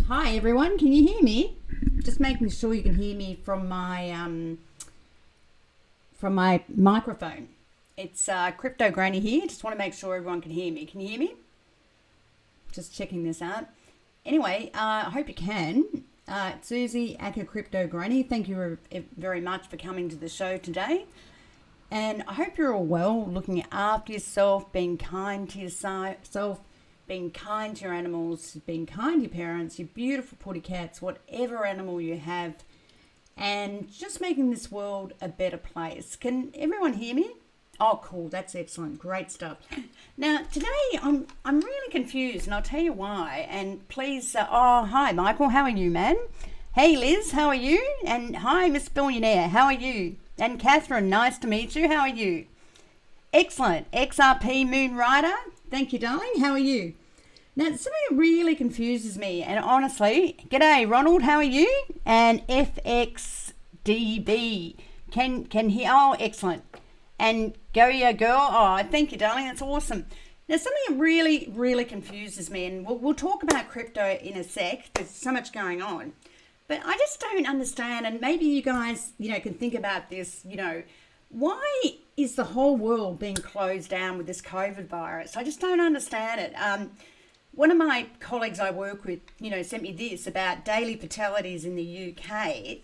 Hi everyone, can you hear me? Just making sure you can hear me from my microphone. It's Crypto Granny here. Just want to make sure everyone can hear me. Can you hear me? Just checking this out. Anyway, I hope you can. Susie, Aka Crypto Granny, thank you very much for coming to the show today. And I hope you're all well, looking after yourself, being kind to yourself, being kind to your animals, being kind to your parents, your beautiful putty cats, whatever animal you have, and just making this world a better place. Can everyone hear me? Oh, cool. That's excellent. Great stuff. Now, today I'm really confused, and I'll tell you why. And please, hi, Michael. How are you, man? Hey, Liz. How are you? And hi, Miss Billionaire. How are you? And Catherine, nice to meet you. How are you? Excellent. XRP Moon Rider. Thank you, darling. How are you? Now, something that really confuses me, and honestly, g'day, Ronald. How are you? And FXDB. Can hear. Oh, excellent. And go ya girl. Oh, thank you, darling. That's awesome. Now, something that really confuses me, and we'll talk about crypto in a sec. There's so much going on, but I just don't understand. And maybe you guys, can think about this. Why is the whole world being closed down with this COVID virus? I just don't understand it. One of my colleagues I work with, sent me this about daily fatalities in the UK.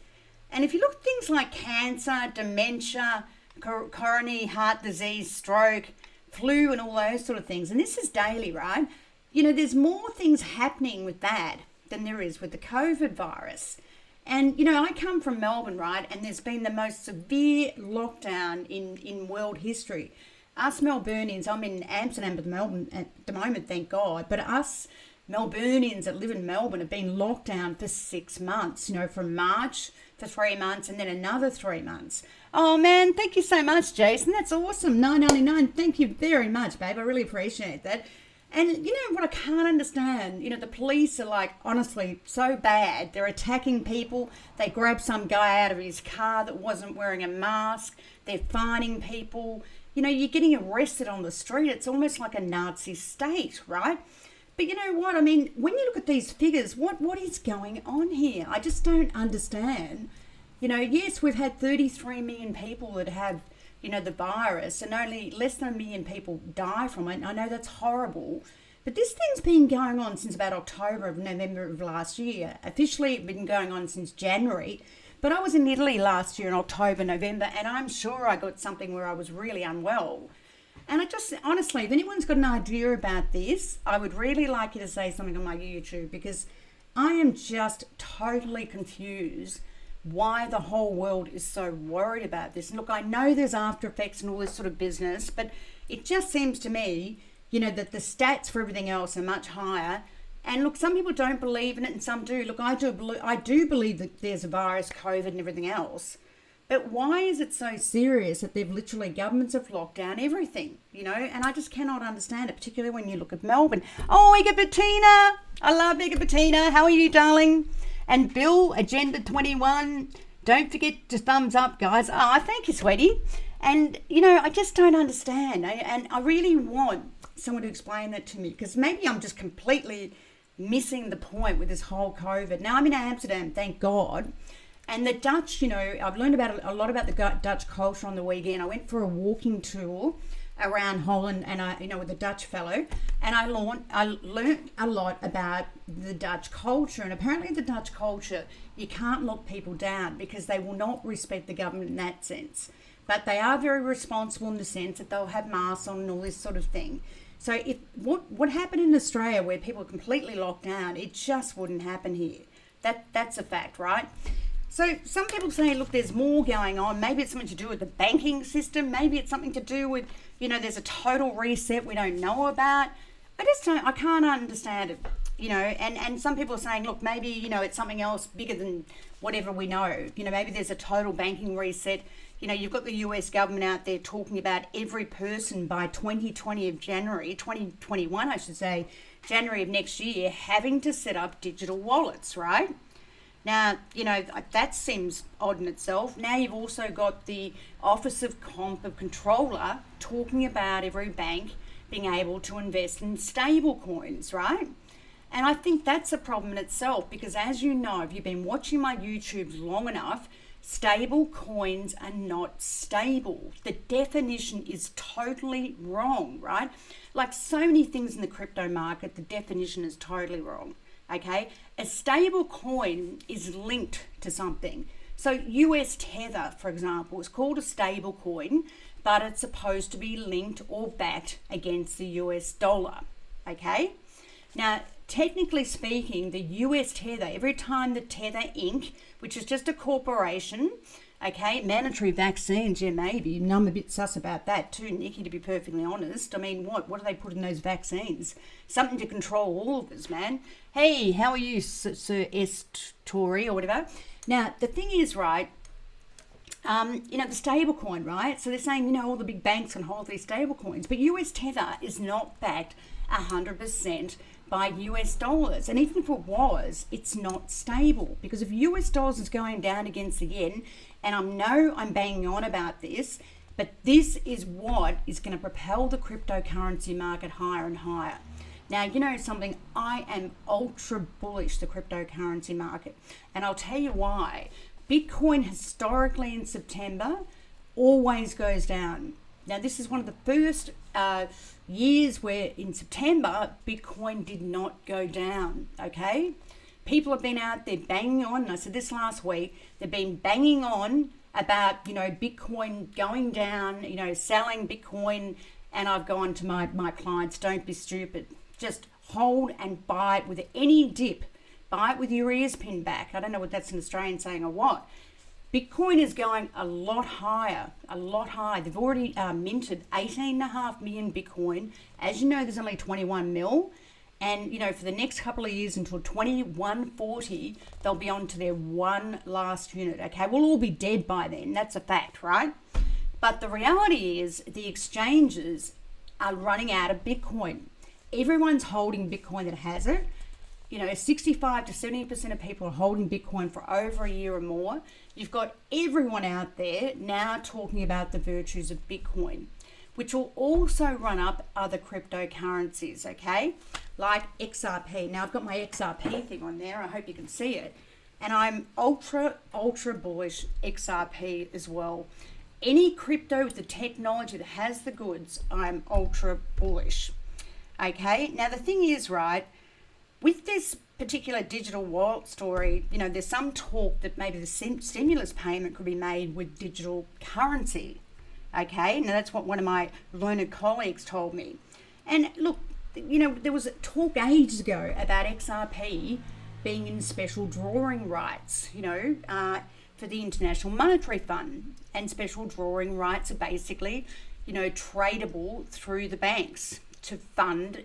And if you look at things like cancer, dementia, coronary heart disease, stroke, flu, and all those sort of things, and this is daily, right? There's more things happening with that than there is with the COVID virus. And, I come from Melbourne, right? And there's been the most severe lockdown in world history. Us Melburnians, I'm in Amsterdam at the moment, thank God. But us Melburnians that live in Melbourne have been locked down for 6 months, from March for 3 months and then another 3 months. Oh, man, thank you so much, Jason. That's awesome. $9.99. Thank you very much, babe. I really appreciate that. And what I can't understand, the police are honestly so bad. They're attacking people. They grab some guy out of his car that wasn't wearing a mask. They're fining people. You're getting arrested on the street. It's almost like a Nazi state, right? But you know what? I mean, when you look at these figures, what is going on here? I just don't understand. Yes, we've had 33 million people that have the virus, and only less than 1 million people die from it. I know that's horrible, but this thing's been going on since about November of last year. Officially, it's been going on since January, but I was in Italy last year in October, November, and I'm sure I got something where I was really unwell. And I just, honestly, if anyone's got an idea about this, I would really like you to say something on my YouTube, because I am just totally confused why the whole world is so worried about this. And look, I know there's after effects and all this sort of business, but it just seems to me, that the stats for everything else are much higher. And look, some people don't believe in it and some do. Look, I do believe that there's a virus, COVID and everything else. But why is it so serious that governments have locked down everything, And I just cannot understand it, particularly when you look at Melbourne. Oh, Ega Bettina. I love Ega Bettina. How are you, darling? And Bill, Agenda 21, don't forget to thumbs up, guys. Oh, thank you, sweetie. And, I just don't understand. And I really want someone to explain that to me, because maybe I'm just completely missing the point with this whole COVID. Now, I'm in Amsterdam, thank God. And the Dutch, I've learned a lot about the Dutch culture on the weekend. I went for a walking tour around Holland, and with a Dutch fellow, and I learned a lot about the Dutch culture. And apparently the Dutch culture, you can't lock people down because they will not respect the government in that sense. But they are very responsible in the sense that they'll have masks on and all this sort of thing. So if what happened in Australia, where people are completely locked down, it just wouldn't happen here. That's a fact, right? So some people say, look, there's more going on. Maybe it's something to do with the banking system. Maybe it's something to do with, there's a total reset we don't know about. I can't understand it, and some people are saying, look, maybe, it's something else bigger than whatever we know. Maybe there's a total banking reset. You've got the US government out there talking about every person by 2021, I should say, January of next year, having to set up digital wallets, right? Now, that seems odd in itself. Now you've also got the Office of Comptroller talking about every bank being able to invest in stable coins, right? And I think that's a problem in itself, because as you know, if you've been watching my YouTubes long enough, stable coins are not stable. The definition is totally wrong, right? Like so many things in the crypto market, the definition is totally wrong, okay? A stable coin is linked to something. So US Tether, for example, is called a stable coin, but it's supposed to be linked or backed against the US dollar, okay? Now, technically speaking, the US Tether, every time the Tether Inc., which is just a corporation, okay, mandatory vaccines, yeah, maybe. And I'm a bit sus about that too, Nikki, to be perfectly honest. I mean, what do they put in those vaccines? Something to control all of us, man. Hey, how are you, Sir S. Tory or whatever? Now, the thing is, right, the stable coin, right? So they're saying, all the big banks can hold these stable coins, but US Tether is not backed 100% by US dollars. And even if it was, it's not stable, because if US dollars is going down against the yen, and I know I'm banging on about this, but this is what is going to propel the cryptocurrency market higher and higher. Now, you know something, I am ultra bullish the cryptocurrency market, and I'll tell you why. Bitcoin historically in September always goes down. Now, this is one of the first years where in September, Bitcoin did not go down, okay? People have been out there banging on, and I said this last week, they've been banging on about, Bitcoin going down, selling Bitcoin, and I've gone to my clients, don't be stupid. Just hold and buy it with any dip. Buy it with your ears pinned back. I don't know what that's an Australian saying or what. Bitcoin is going a lot higher, a lot higher. They've already minted 18.5 million Bitcoin. As you know, there's only 21 mil. And, for the next couple of years until 2140, they'll be on to their one last unit. Okay, we'll all be dead by then. That's a fact, right? But the reality is the exchanges are running out of Bitcoin. Everyone's holding Bitcoin that has it. 65 to 70% of people are holding Bitcoin for over a year or more. You've got everyone out there now talking about the virtues of Bitcoin, which will also run up other cryptocurrencies, okay? Like XRP. Now, I've got my XRP thing on there. I hope you can see it. And I'm ultra bullish XRP as well. Any crypto with the technology that has the goods, I'm ultra bullish. Okay? Now, the thing is, right, with this particular digital wallet story, there's some talk that maybe the stimulus payment could be made with digital currency. Okay, now that's what one of my learned colleagues told me. And look, there was a talk ages ago about XRP being in special drawing rights, for the International Monetary Fund. And special drawing rights are basically, tradable through the banks to fund,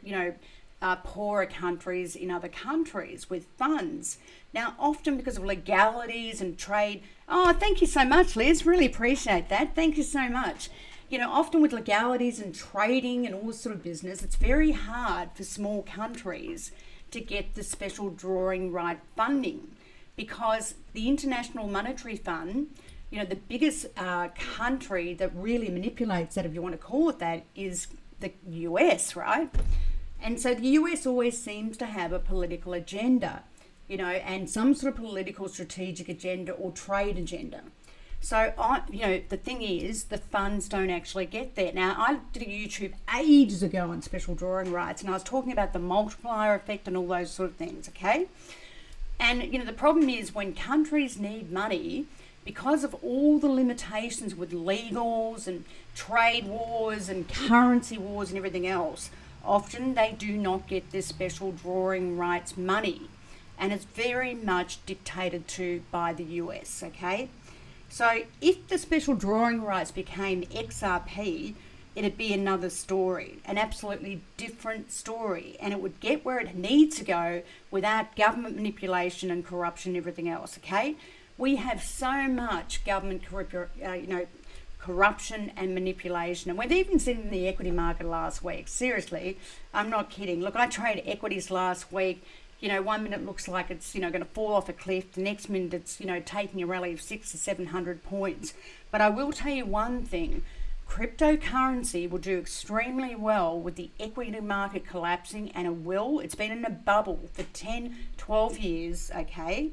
poorer countries in other countries with funds. Now, often because of legalities and trade. Oh, thank you so much, Liz. Really appreciate that. Thank you so much. Often with legalities and trading and all this sort of business, it's very hard for small countries to get the special drawing right funding, because the International Monetary Fund, the biggest country that really manipulates that, if you want to call it that, is the US, right? And so the US always seems to have a political agenda, and some sort of political strategic agenda or trade agenda. So, the thing is, the funds don't actually get there. Now, I did a YouTube ages ago on special drawing rights, and I was talking about the multiplier effect and all those sort of things, okay? And, the problem is when countries need money, because of all the limitations with legals and trade wars and currency wars and everything else, often they do not get this special drawing rights money, and it's very much dictated to by the US, okay? So if the special drawing rights became XRP, it'd be another story, an absolutely different story, and it would get where it needs to go without government manipulation and corruption and everything else, okay? We have so much government corruption and manipulation, and we've even seen it in the equity market last week. Seriously, I'm not kidding. Look, I traded equities last week. 1 minute looks like it's, going to fall off a cliff. The next minute it's, taking a rally of 600 to 700 points. But I will tell you one thing. cryptocurrency will do extremely well with the equity market collapsing, and it will. It's been in a bubble for 10, 12 years, okay?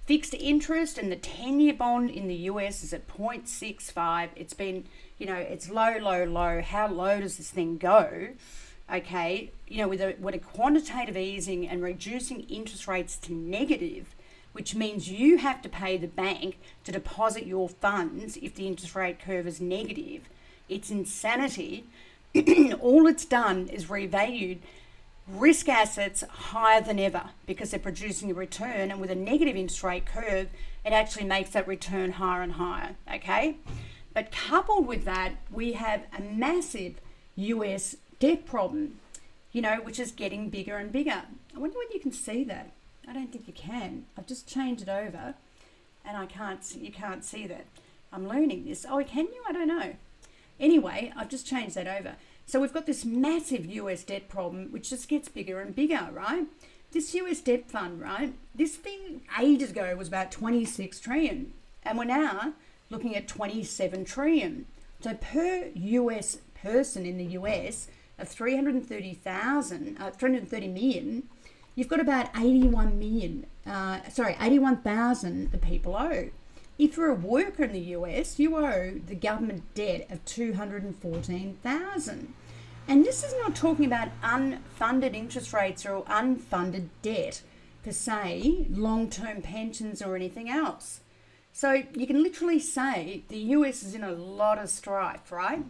Fixed interest and the 10-year bond in the US is at 0.65. It's been, it's low, low, low. How low does this thing go? Okay, with a quantitative easing and reducing interest rates to negative, which means you have to pay the bank to deposit your funds if the interest rate curve is negative. It's insanity. All it's done is revalued risk assets higher than ever because they're producing a return, and with a negative interest rate curve, it actually makes that return higher and higher, okay? But coupled with that, we have a massive US debt problem, which is getting bigger and bigger. I wonder whether you can see that. I don't think you can. I've just changed it over and you can't see that. I'm learning this. Oh, can you? I don't know. Anyway, I've just changed that over. So we've got this massive US debt problem, which just gets bigger and bigger, right? This US debt fund, right? This thing ages ago was about 26 trillion, and we're now looking at 27 trillion. So per US person in the US of 330 million, you've got about 81,000 the people owe. If you're a worker in the US, you owe the government debt of 214,000. And this is not talking about unfunded interest rates or unfunded debt for, say, long-term pensions or anything else. So you can literally say the US is in a lot of strife, right?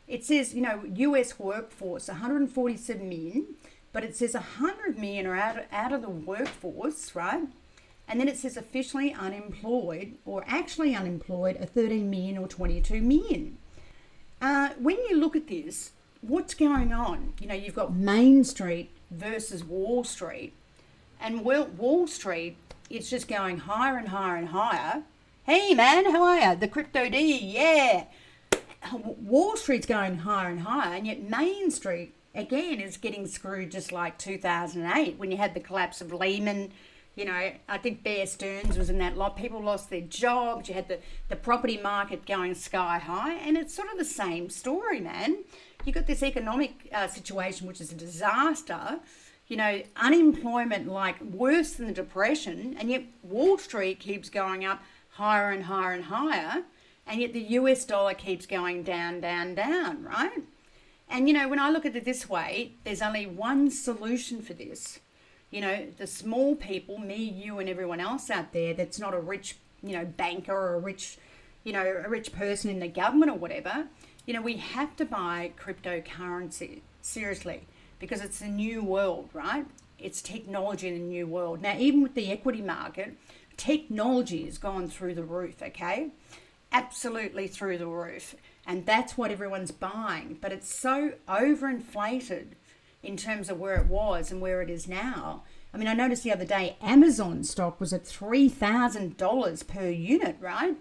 It says, US workforce, 147 million, but it says 100 million are out of the workforce, right? And then it says officially unemployed or actually unemployed are 13 million or 22 million. When you look at this, what's going on? You've got Main Street versus Wall Street. And Wall Street, it's just going higher and higher and higher. Hey man, how are you? The Crypto D, yeah. Wall Street's going higher and higher, and yet Main Street, again, is getting screwed just like 2008 when you had the collapse of Lehman. I think Bear Stearns was in that lot. People lost their jobs. You had the property market going sky high, and it's sort of the same story, man. You got this economic situation, which is a disaster. Unemployment like worse than the Depression, and yet Wall Street keeps going up higher and higher and higher, and yet the US dollar keeps going down, down, down, right? And, when I look at it this way, there's only one solution for this. The small people, me, you, and everyone else out there that's not a rich, banker or a rich person in the government or whatever, we have to buy cryptocurrency, seriously, because it's the new world, right? It's technology in the new world. Now, even with the equity market, technology has gone through the roof, okay? Absolutely through the roof. And that's what everyone's buying. But it's so overinflated in terms of where it was and where it is now. I mean, I noticed the other day, Amazon stock was at $3,000 per unit, right?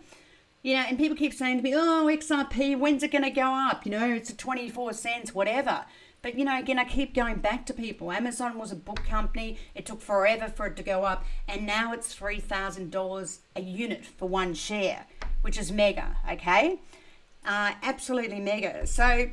And people keep saying to me, oh, XRP, when's it going to go up? It's at 24 cents, whatever. But, again, I keep going back to people. Amazon was a book company. It took forever for it to go up. And now it's $3,000 a unit for one share, which is mega, okay? Absolutely mega. So,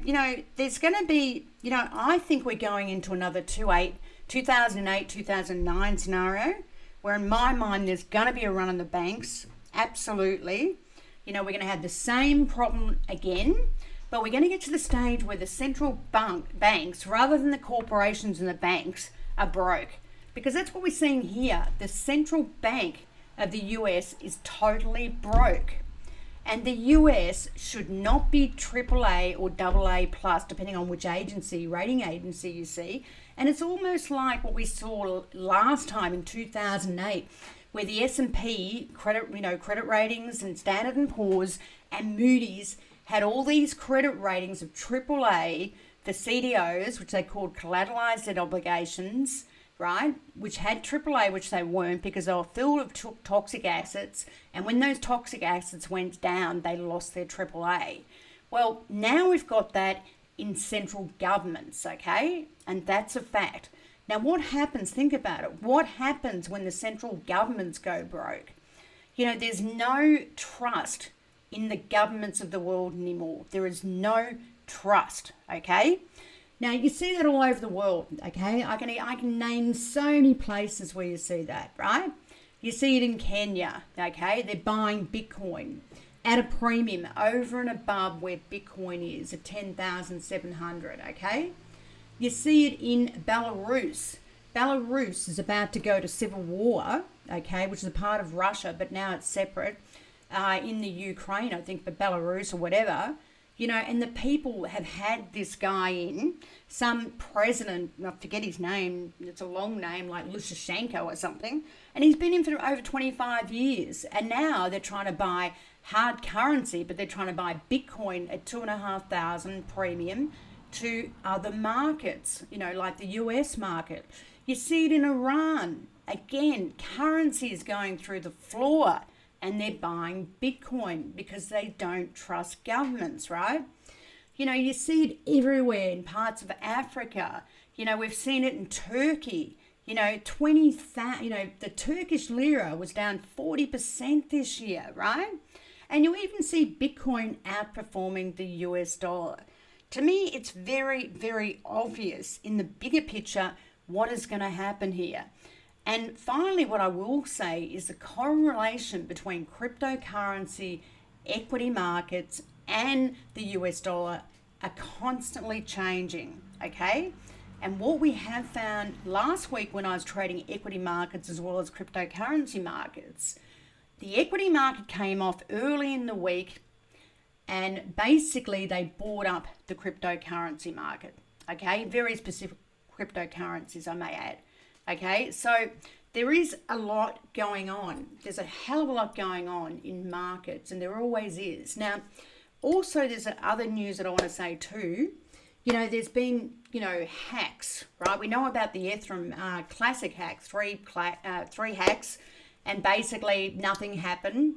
there's going to be, I think we're going into another 2008, 2009 scenario, where in my mind, there's going to be a run on the banks. Absolutely. We're going to have the same problem again, but we're going to get to the stage where the central banks, rather than the corporations and the banks, are broke. Because that's what we're seeing here. The central bank of the US is totally broke. And the US should not be AAA or AA plus, depending on which rating agency you see. And it's almost like what we saw last time in 2008, where the S&P credit ratings and Standard & Poor's and Moody's had all these credit ratings of AAA for CDOs, which they called collateralized debt obligations, right, which had AAA, which they weren't because they were filled with toxic assets. And when those toxic assets went down, they lost their AAA. Well, now we've got that in central governments, okay? And that's a fact. Now, what happens? Think about it. What happens when the central governments go broke? There's no trust in the governments of the world anymore. There is no trust, okay? Now, you see that all over the world, okay? I can name so many places where you see that, right? You see it in Kenya, okay? They're buying Bitcoin at a premium over and above where Bitcoin is at 10,700, okay? You see it in Belarus. Belarus is about to go to civil war, okay, which is a part of Russia, but now it's separate, in the Ukraine, I think, but Belarus or whatever, you know, and the people have had this guy in, some president, I forget his name, it's a long name, like Lukashenko or something, and he's been in for over 25 years, and now they're trying to buy hard currency, but they're trying to buy Bitcoin at 2,500 premium to other markets, you know, like the US market. You see it in Iran. Again, currency is going through the floor and they're buying Bitcoin because they don't trust governments, right? You know, you see it everywhere in parts of Africa. You know, we've seen it in Turkey. You know, the Turkish lira was down 40% this year, right? And you even see Bitcoin outperforming the US dollar. To me, it's very, very obvious in the bigger picture what is going to happen here. And finally, what I will say is the correlation between cryptocurrency, equity markets, and the US dollar are constantly changing, okay? And what we have found last week when I was trading equity markets as well as cryptocurrency markets, the equity market came off early in the week and basically they bought up the cryptocurrency market, okay? Very specific cryptocurrencies, I may add, okay? So there is a lot going on. There's a hell of a lot going on in markets, and there always is. Now, also there's other news that I want to say too. You know, there's been, you know, hacks, right? We know about the Ethereum classic hacks, three hacks, and basically nothing happened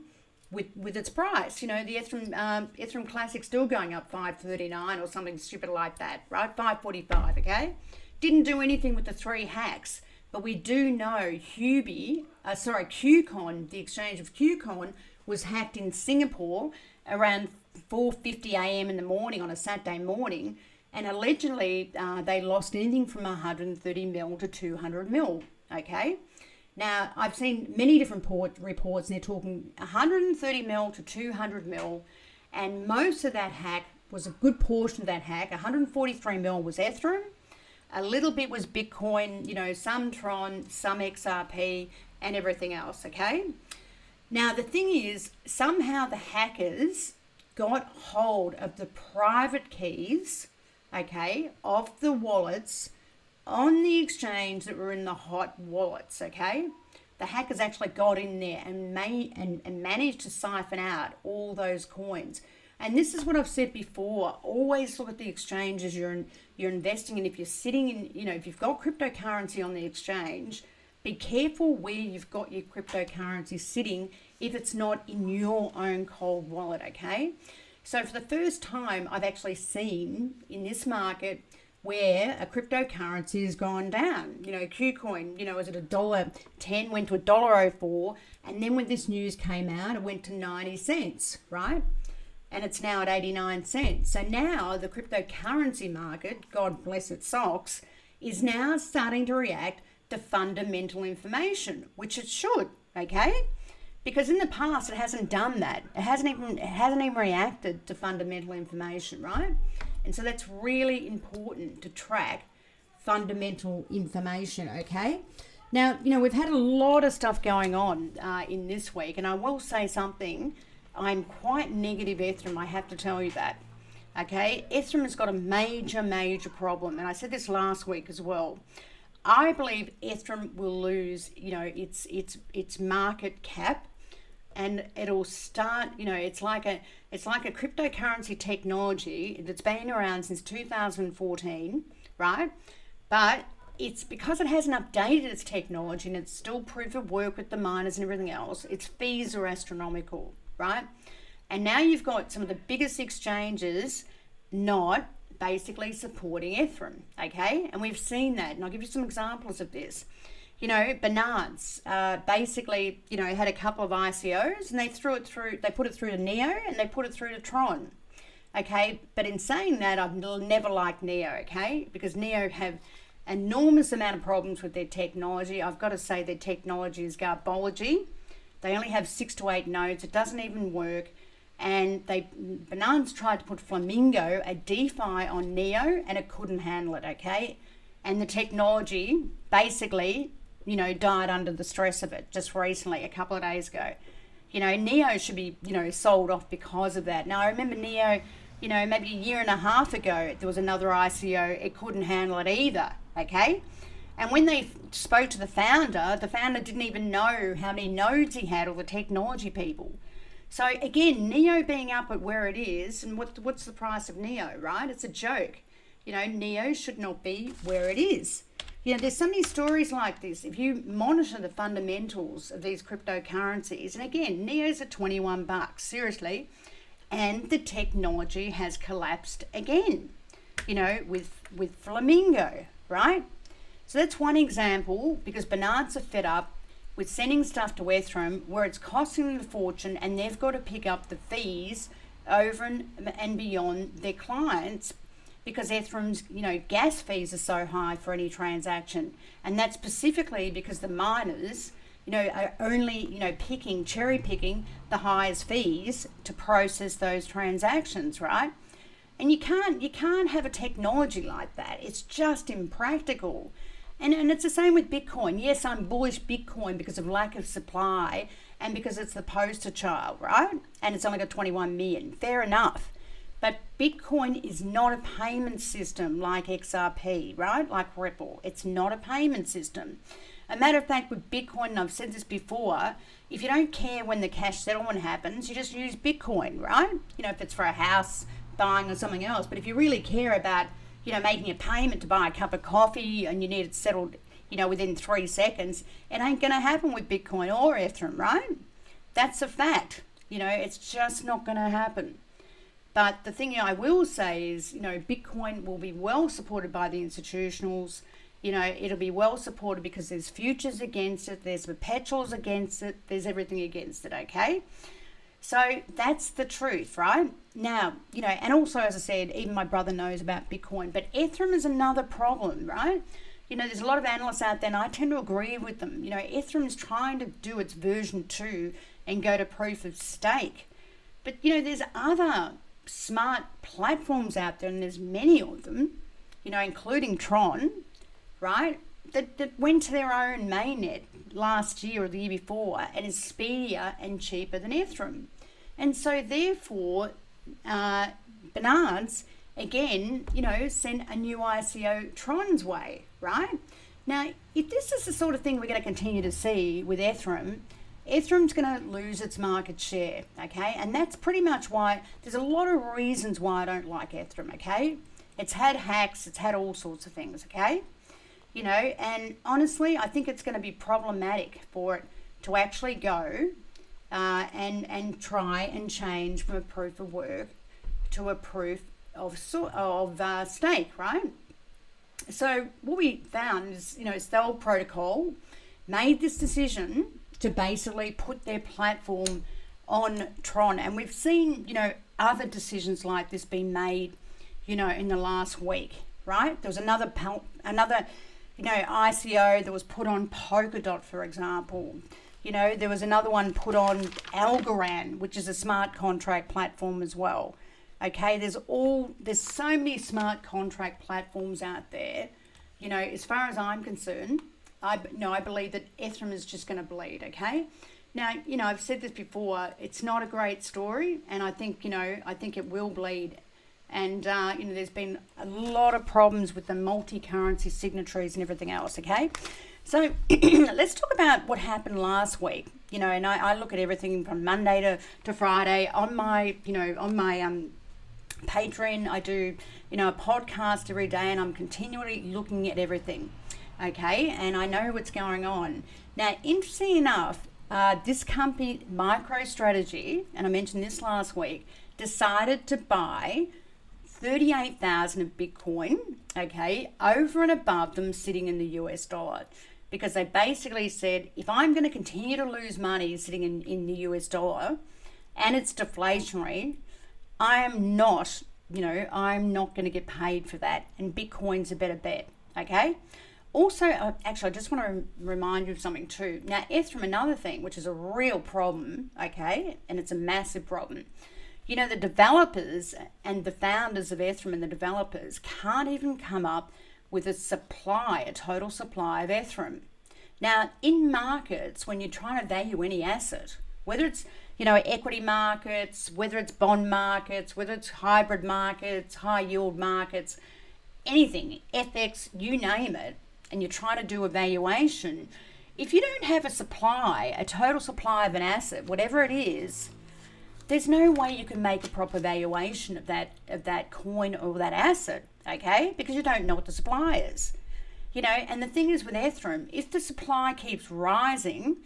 with its price. You know, the Ethereum Classic still going up 539 or something stupid like that, right? 545, okay? Didn't do anything with the three hacks, but we do know QCon, the exchange of QCon, was hacked in Singapore around 4:50 a.m. in the morning on a Saturday morning, and allegedly they lost anything from 130 mil to 200 mil, okay? Now, I've seen many different reports, and they're talking 130 mil to 200 mil, and most of that hack was a good portion of that hack. 143 mil was Ethereum, a little bit was Bitcoin, you know, some Tron, some XRP, and everything else, okay? Now, the thing is, somehow the hackers got hold of the private keys, okay, of the wallets on the exchange that were in the hot wallets, okay? The hackers actually got in there and managed to siphon out all those coins. And this is what I've said before. Always look at the exchanges you're investing in. If you're sitting in, you know, if you've got cryptocurrency on the exchange, be careful where you've got your cryptocurrency sitting if it's not in your own cold wallet, okay? So for the first time, I've actually seen in this market where a cryptocurrency has gone down. You know, KuCoin, you know, was at $1.10, went to $1.04, and then when this news came out, it went to 90 cents, right? And it's now at 89 cents. So now the cryptocurrency market, God bless its socks, is now starting to react to fundamental information, which it should, okay? Because in the past, it hasn't done that. It hasn't even reacted to fundamental information, right? And so that's really important to track fundamental information, okay? Now, you know, we've had a lot of stuff going on in this week, and I will say something. I'm quite negative Ethereum, I have to tell you that, okay? Ethereum has got a major problem, and I said this last week as well. I believe Ethereum will lose, you know, its market cap, and it'll start, you know, it's like a cryptocurrency technology that's been around since 2014, right? But it's because it hasn't updated its technology and it's still proof of work with the miners and everything else, its fees are astronomical, right? And now you've got some of the biggest exchanges not basically supporting Ethereum, okay? And we've seen that, and I'll give you some examples of this. Bernard's basically, had a couple of ICOs, and they put it through to Neo, and they put it through to Tron. Okay, but in saying that, I've never liked Neo, okay, because Neo have enormous amount of problems with their technology. I've got to say their technology is garbology. They only have 6 to 8 nodes. It doesn't even work. And Bernard's tried to put Flamingo, a DeFi, on Neo, and it couldn't handle it, okay? And the technology basically, died under the stress of it just recently, a couple of days ago. Neo should be, sold off because of that. Now, I remember Neo, maybe a year and a half ago, there was another ICO. It couldn't handle it either, okay? And when they spoke to the founder didn't even know how many nodes he had, or the technology people. So again, Neo being up at where it is, and what's the price of Neo, right? It's a joke. Neo should not be where it is. There's so many stories like this. If you monitor the fundamentals of these cryptocurrencies, and again, Neo's at $21, seriously, and the technology has collapsed again, with Flamingo, right? So that's one example, because Bernard's are fed up with sending stuff to Ethereum where it's costing them a fortune, and they've got to pick up the fees over and beyond their clients, because Ethereum's, gas fees are so high for any transaction. And that's specifically because the miners, are only, cherry picking the highest fees to process those transactions, right? And you can't have a technology like that. It's just impractical. And it's the same with Bitcoin. Yes, I'm bullish Bitcoin because of lack of supply and because it's the poster child, right? And it's only got 21 million. Fair enough. But Bitcoin is not a payment system like XRP, right? Like Ripple. It's not a payment system. A matter of fact, with Bitcoin, and I've said this before, if you don't care when the cash settlement happens, you just use Bitcoin, right? If it's for a house buying or something else. But if you really care about making a payment to buy a cup of coffee and you need it settled, within 3 seconds, it ain't going to happen with Bitcoin or Ethereum, right? That's a fact. It's just not going to happen. But the thing I will say is, Bitcoin will be well supported by the institutionals. It'll be well supported because there's futures against it, there's perpetuals against it, there's everything against it, okay? So that's the truth, right? Now, and also, as I said, even my brother knows about Bitcoin, but Ethereum is another problem, right? There's a lot of analysts out there, and I tend to agree with them. Ethereum is trying to do its version 2 and go to proof of stake. But, there's other smart platforms out there, and there's many of them, including Tron, right? That went to their own mainnet last year or the year before and is speedier and cheaper than Ethereum. And so therefore, Bernard's, again, sent a new ICO Tron's way, right? Now, if this is the sort of thing we're going to continue to see with Ethereum, Ethereum's going to lose its market share, okay? And that's pretty much why, there's a lot of reasons why I don't like Ethereum, okay? It's had hacks, it's had all sorts of things, okay? And honestly, I think it's going to be problematic for it to actually go and try and change from a proof of work to a proof of stake, right? So what we found is, it's the old protocol made this decision to basically put their platform on Tron, and we've seen, other decisions like this being made, in the last week, right? There was another ICO that was put on Polkadot, for example. There was another one put on Algorand, which is a smart contract platform as well. Okay, there's so many smart contract platforms out there. As far as I'm concerned, I believe that Ethereum is just going to bleed, okay? Now, I've said this before, it's not a great story, and I think it will bleed. And, there's been a lot of problems with the multi-currency signatories and everything else, okay? So let's talk about what happened last week, and I look at everything from Monday to Friday on my Patreon. I do, a podcast every day, and I'm continually looking at everything, okay? And I know what's going on. Now, interesting enough, this company, MicroStrategy, and I mentioned this last week, decided to buy 38,000 of Bitcoin, okay, over and above them sitting in the US dollar. because they basically said, if I'm going to continue to lose money sitting in the US dollar and it's deflationary, I am not, I'm not going to get paid for that. And Bitcoin's a better bet. Okay. Also, actually, I just want to remind you of something too. Now, Ethereum, another thing, which is a real problem, okay, and it's a massive problem. The developers and the founders of Ethereum and the developers can't even come up with a total supply of Ethereum. Now, in markets, when you're trying to value any asset, whether it's, equity markets, whether it's bond markets, whether it's hybrid markets, high yield markets, anything, FX, you name it, and you're trying to do a valuation, if you don't have a total supply of an asset, whatever it is, there's no way you can make a proper valuation of that coin or that asset, okay? Because you don't know what the supply is. And the thing is with Ethereum, if the supply keeps rising,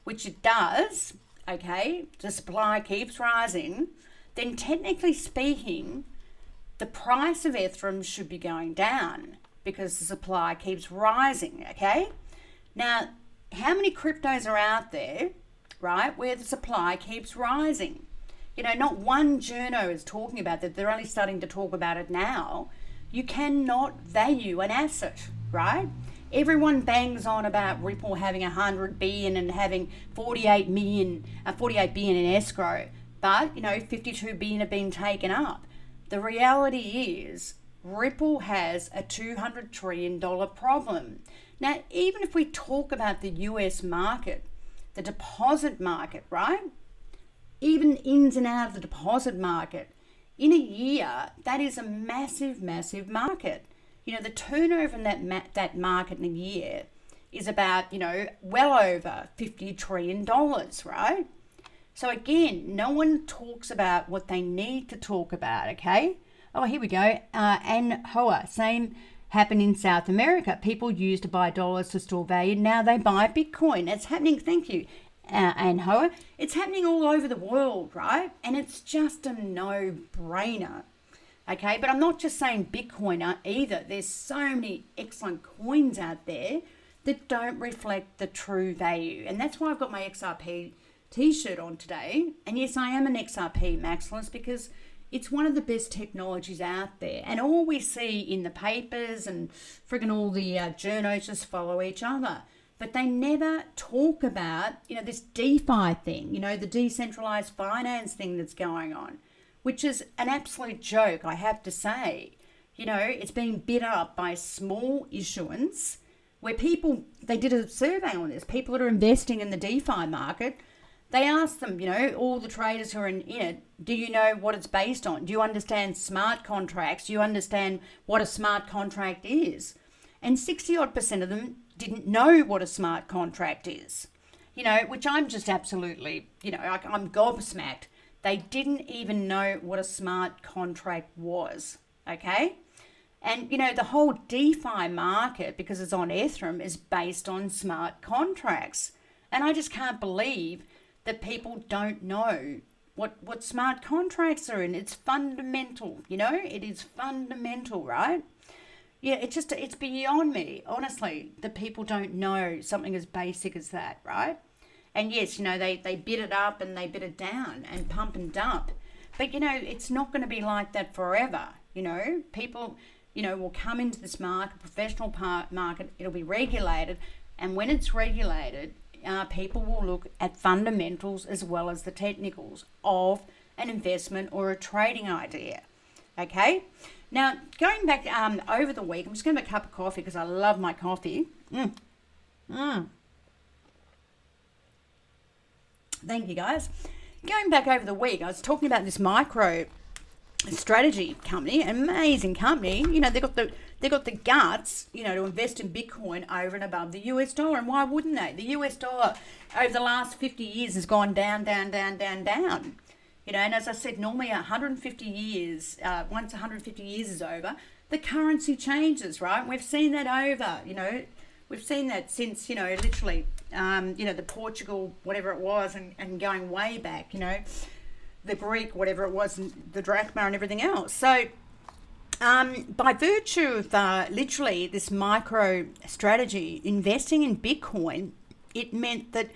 which it does, okay, the supply keeps rising, then technically speaking, the price of Ethereum should be going down because the supply keeps rising, okay? Now, how many cryptos are out there, right, where the supply keeps rising? Not one journo is talking about that. They're only starting to talk about it now. You cannot value an asset, right? Everyone bangs on about Ripple having 100 billion and having 48 billion in escrow, but 52 billion have been taken up. The reality is Ripple has a $200 trillion problem. Now, even if we talk about the US market, the deposit market, right? Even ins and out of the deposit market, in a year, that is a massive, massive market. The turnover in that market in a year is about, well over $50 trillion, right? So again, no one talks about what they need to talk about, okay? Oh, here we go. And HOA, same happened in South America. People used to buy dollars to store value. Now they buy Bitcoin. It's happening, thank you, and HOA. It's happening all over the world, right? And it's just a no-brainer, okay? But I'm not just saying Bitcoin either. There's so many excellent coins out there that don't reflect the true value. And that's why I've got my XRP t-shirt on today. And yes, I am an XRP maximalist because it's one of the best technologies out there. And all we see in the papers and friggin' all the journos just follow each other. But they never talk about, this DeFi thing, the decentralized finance thing that's going on, which is an absolute joke, I have to say. It's being bid up by small issuance where they did a survey on this, people that are investing in the DeFi market. They asked them, all the traders who are in it, do you know what it's based on? Do you understand smart contracts? Do you understand what a smart contract is? And 60% of them didn't know what a smart contract is, which I'm just absolutely, I'm gobsmacked. They didn't even know what a smart contract was, okay? And, the whole DeFi market, because it's on Ethereum, is based on smart contracts. And I just can't believe that people don't know what smart contracts are in. It's fundamental, it is fundamental, right? Yeah, it's beyond me, honestly, that people don't know something as basic as that, right? And yes, they bid it up and they bid it down and pump and dump. But, it's not going to be like that forever, People, will come into this market, professional market, it'll be regulated. And when it's regulated, people will look at fundamentals as well as the technicals of an investment or a trading idea, okay? Now, going back over the week, I'm just going to have a cup of coffee because I love my coffee. Thank you, guys. Going back over the week, I was talking about this micro strategy company, an amazing company. They got the guts, to invest in Bitcoin over and above the US dollar. And why wouldn't they? The US dollar over the last 50 years has gone down, down, down, down, down. And as I said, normally 150 years, once 150 years is over, the currency changes, right? We've seen that over, we've seen that since, literally, the Portugal, whatever it was, and going way back, the Greek, whatever it was, and the drachma and everything else. So By virtue of literally this micro strategy, investing in Bitcoin, it meant that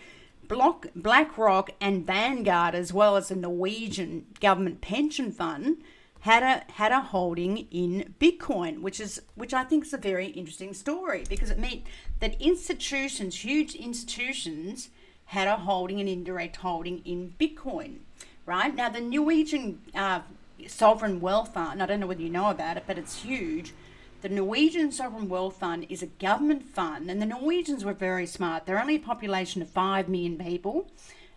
BlackRock and Vanguard, as well as the Norwegian government pension fund, had a holding in Bitcoin, which I think is a very interesting story, because it meant that huge institutions, had a holding, an indirect holding in Bitcoin. Right now, the Norwegian Sovereign Wealth Fund, I don't know whether you know about it, but it's huge. The Norwegian Sovereign Wealth Fund is a government fund, and the Norwegians were very smart. They're only a population of 5 million people,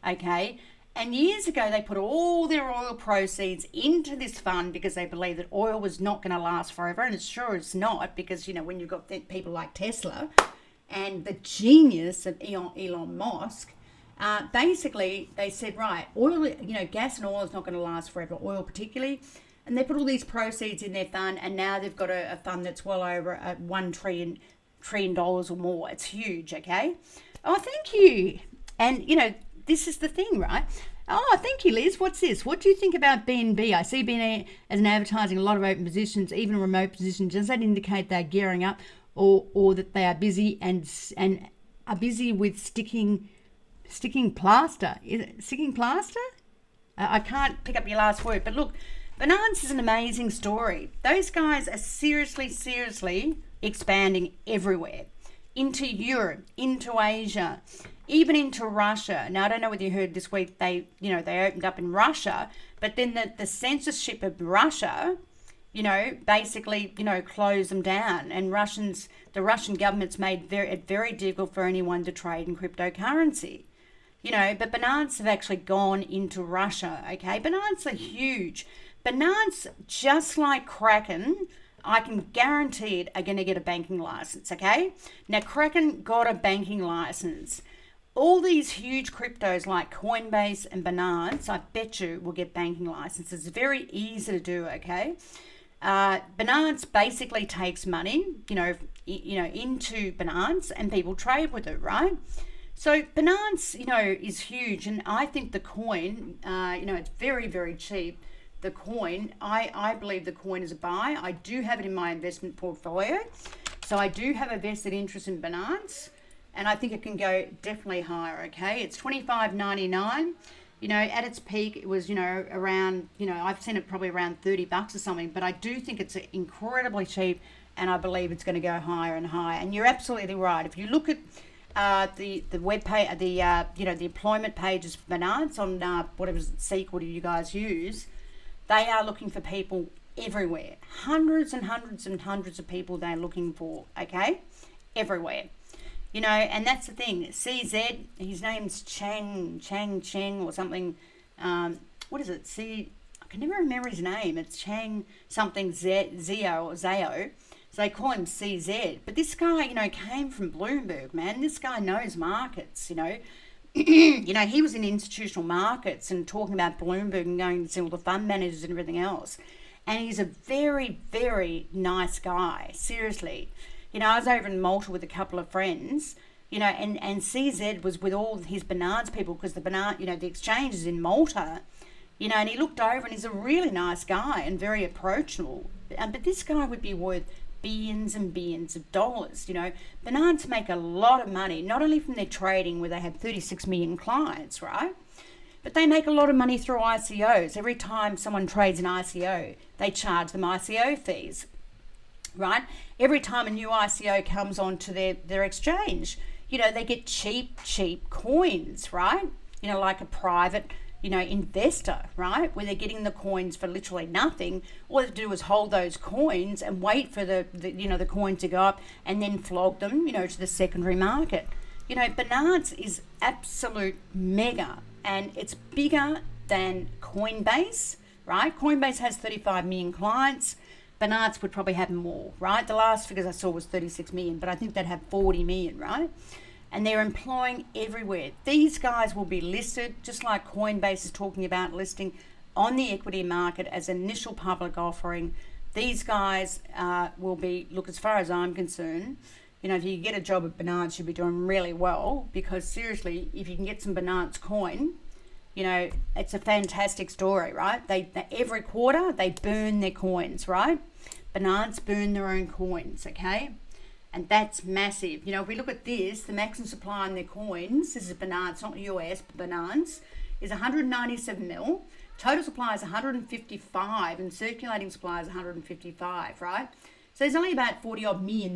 okay? And years ago, they put all their oil proceeds into this fund because they believed that oil was not going to last forever, and it's not, because, when you've got people like Tesla and the genius of Elon Musk, basically they said, right, oil, gas and oil is not going to last forever, oil particularly, and they put all these proceeds in their fund, and now they've got a fund that's well over $1 trillion or more. It's huge, okay? Oh, thank you. And, this is the thing, right? Oh, thank you, Liz. What's this? What do you think about BNB? I see BNB as an advertising a lot of open positions, even remote positions. Does that indicate they're gearing up, or that they are busy and are busy with sticking plaster? Is it sticking plaster? I can't pick up your last word, but look, Binance is an amazing story. Those guys are seriously expanding everywhere, into Europe, into Asia, even into Russia. Now, I don't know whether you heard this week they opened up in Russia, but then the censorship of Russia, basically, closed them down. And the Russian government's made it very difficult for anyone to trade in cryptocurrency. But Binance have actually gone into Russia, okay? Binance are huge. Binance, just like Kraken, I can guarantee it, are going to get a banking license, okay? Now, Kraken got a banking license. All these huge cryptos like Coinbase and Binance, I bet you will get banking licenses. It's very easy to do, okay? Binance basically takes money, into Binance, and people trade with it, right? So Binance, is huge, and I think the coin, it's very, very cheap. The coin, I believe the coin is a buy. I do have it in my investment portfolio, so I do have a vested interest in Binance, and I think it can go definitely higher. Okay, it's $25.99. At its peak, it was around I've seen it probably around $30 or something, but I do think it's incredibly cheap, and I believe it's going to go higher and higher. And you're absolutely right. If you look at the web page, the employment pages for Binance on whatever Seek, what do you guys use? They are looking for people everywhere. Hundreds and hundreds and hundreds of people they're looking for, okay? Everywhere. And that's the thing. CZ, his name's Cheng or something. What is it? I can never remember his name. It's Cheng something Zio or Zayo. So they call him CZ. But this guy, came from Bloomberg, man. This guy knows markets, he was in institutional markets and talking about Bloomberg and going to see all the fund managers and everything else. And he's a very, very nice guy, seriously. I was over in Malta with a couple of friends, and CZ was with all his Binance people, because the exchange is in Malta, and he looked over and he's a really nice guy and very approachable. But this guy would be worth billions and billions of dollars. Binance make a lot of money, not only from their trading, where they have 36 million clients, right? But they make a lot of money through ICOs. Every time someone trades an ICO, they charge them ICO fees, right? Every time a new ICO comes onto their exchange, they get cheap coins, right? Like a private investor, right? Where they're getting the coins for literally nothing. All they do is hold those coins and wait for the coin to go up, and then flog them, to the secondary market. Binance is absolute mega, and it's bigger than Coinbase, right? Coinbase has 35 million clients. Binance would probably have more, right? The last figures I saw was 36 million, but I think they'd have 40 million, right? And they're employing everywhere. These guys will be listed, just like Coinbase is talking about listing on the equity market as initial public offering. These guys will be, look, as far as I'm concerned, if you get a job at Binance, you'll be doing really well, because seriously, if you can get some Binance coin, it's a fantastic story, right? They every quarter, they burn their coins, right? Binance burn their own coins, okay? And that's massive. If we look at this, the maximum supply on their coins, this is Binance, not US, but Binance, is 197 mil. Total supply is 155, and circulating supply is 155, right? So there's only about 40 odd million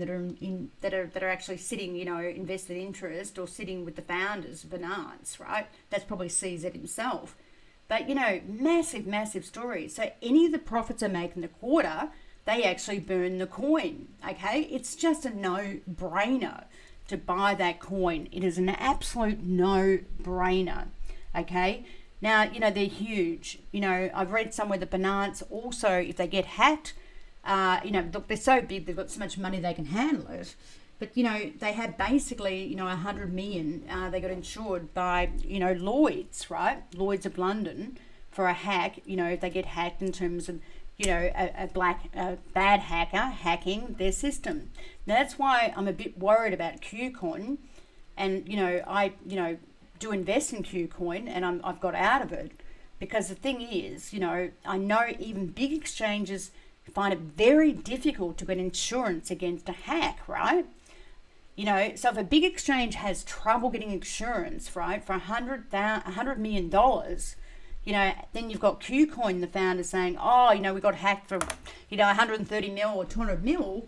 that are actually sitting, invested interest or sitting with the founders of Binance, right? That's probably CZ himself. But, massive story. So any of the profits they make in the quarter, they actually burn the coin, okay? It's just a no-brainer to buy that coin. It is an absolute no-brainer, okay? Now, they're huge. I've read somewhere that Binance also, if they get hacked, look, they're so big, they've got so much money they can handle it. But, they had basically, 100 million, they got insured by, Lloyd's, right? Lloyd's of London for a hack, if they get hacked in terms of, a bad hacker hacking their system. Now, that's why I'm a bit worried about Qcoin. And, I do invest in Qcoin, and I've got out of it. Because the thing is, I know even big exchanges find it very difficult to get insurance against a hack, right? So if a big exchange has trouble getting insurance, right, for $100 million, then you've got Qcoin, the founder, saying, we got hacked for, 130 mil or 200 mil.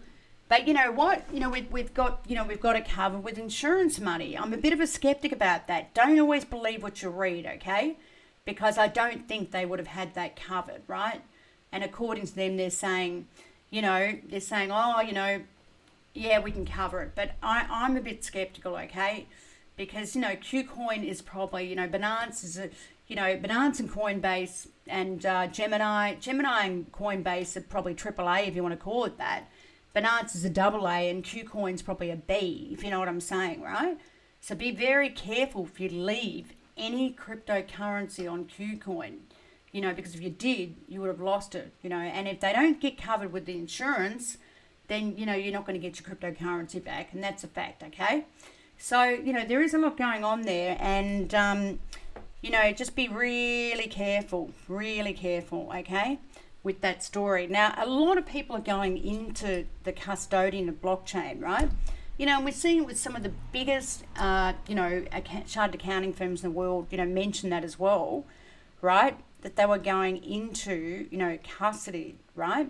But you know what? We've got it covered with insurance money. I'm a bit of a skeptic about that. Don't always believe what you read, okay? Because I don't think they would have had that covered, right? And according to them, they're saying, yeah, we can cover it. But I'm a bit skeptical, okay? Because, Qcoin is probably, Binance is Binance and Coinbase and Gemini and Coinbase are probably AAA, if you want to call it that. Binance is a AA and Qcoin's probably a B, if you know what I'm saying, right? So be very careful if you leave any cryptocurrency on Qcoin, because if you did, you would have lost it, and if they don't get covered with the insurance, then, you're not going to get your cryptocurrency back, and that's a fact, okay? So, there is a lot going on there, and, just be really careful, okay, with that story. Now, a lot of people are going into the custodian of blockchain, right? And we're seeing it with some of the biggest, chartered accounting firms in the world, mention that as well, right? That they were going into, custody, right,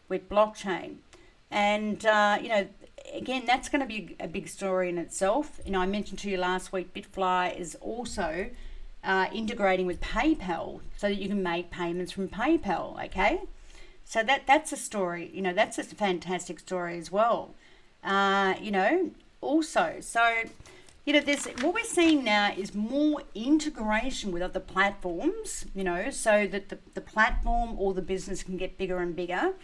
with blockchain. And, again, that's going to be a big story in itself. I mentioned to you last week, Bitfly is also integrating with PayPal so that you can make payments from PayPal, okay? So that's a story, that's a fantastic story as well. Also, so, there's what we're seeing now is more integration with other platforms, so that the platform or the business can get bigger and bigger.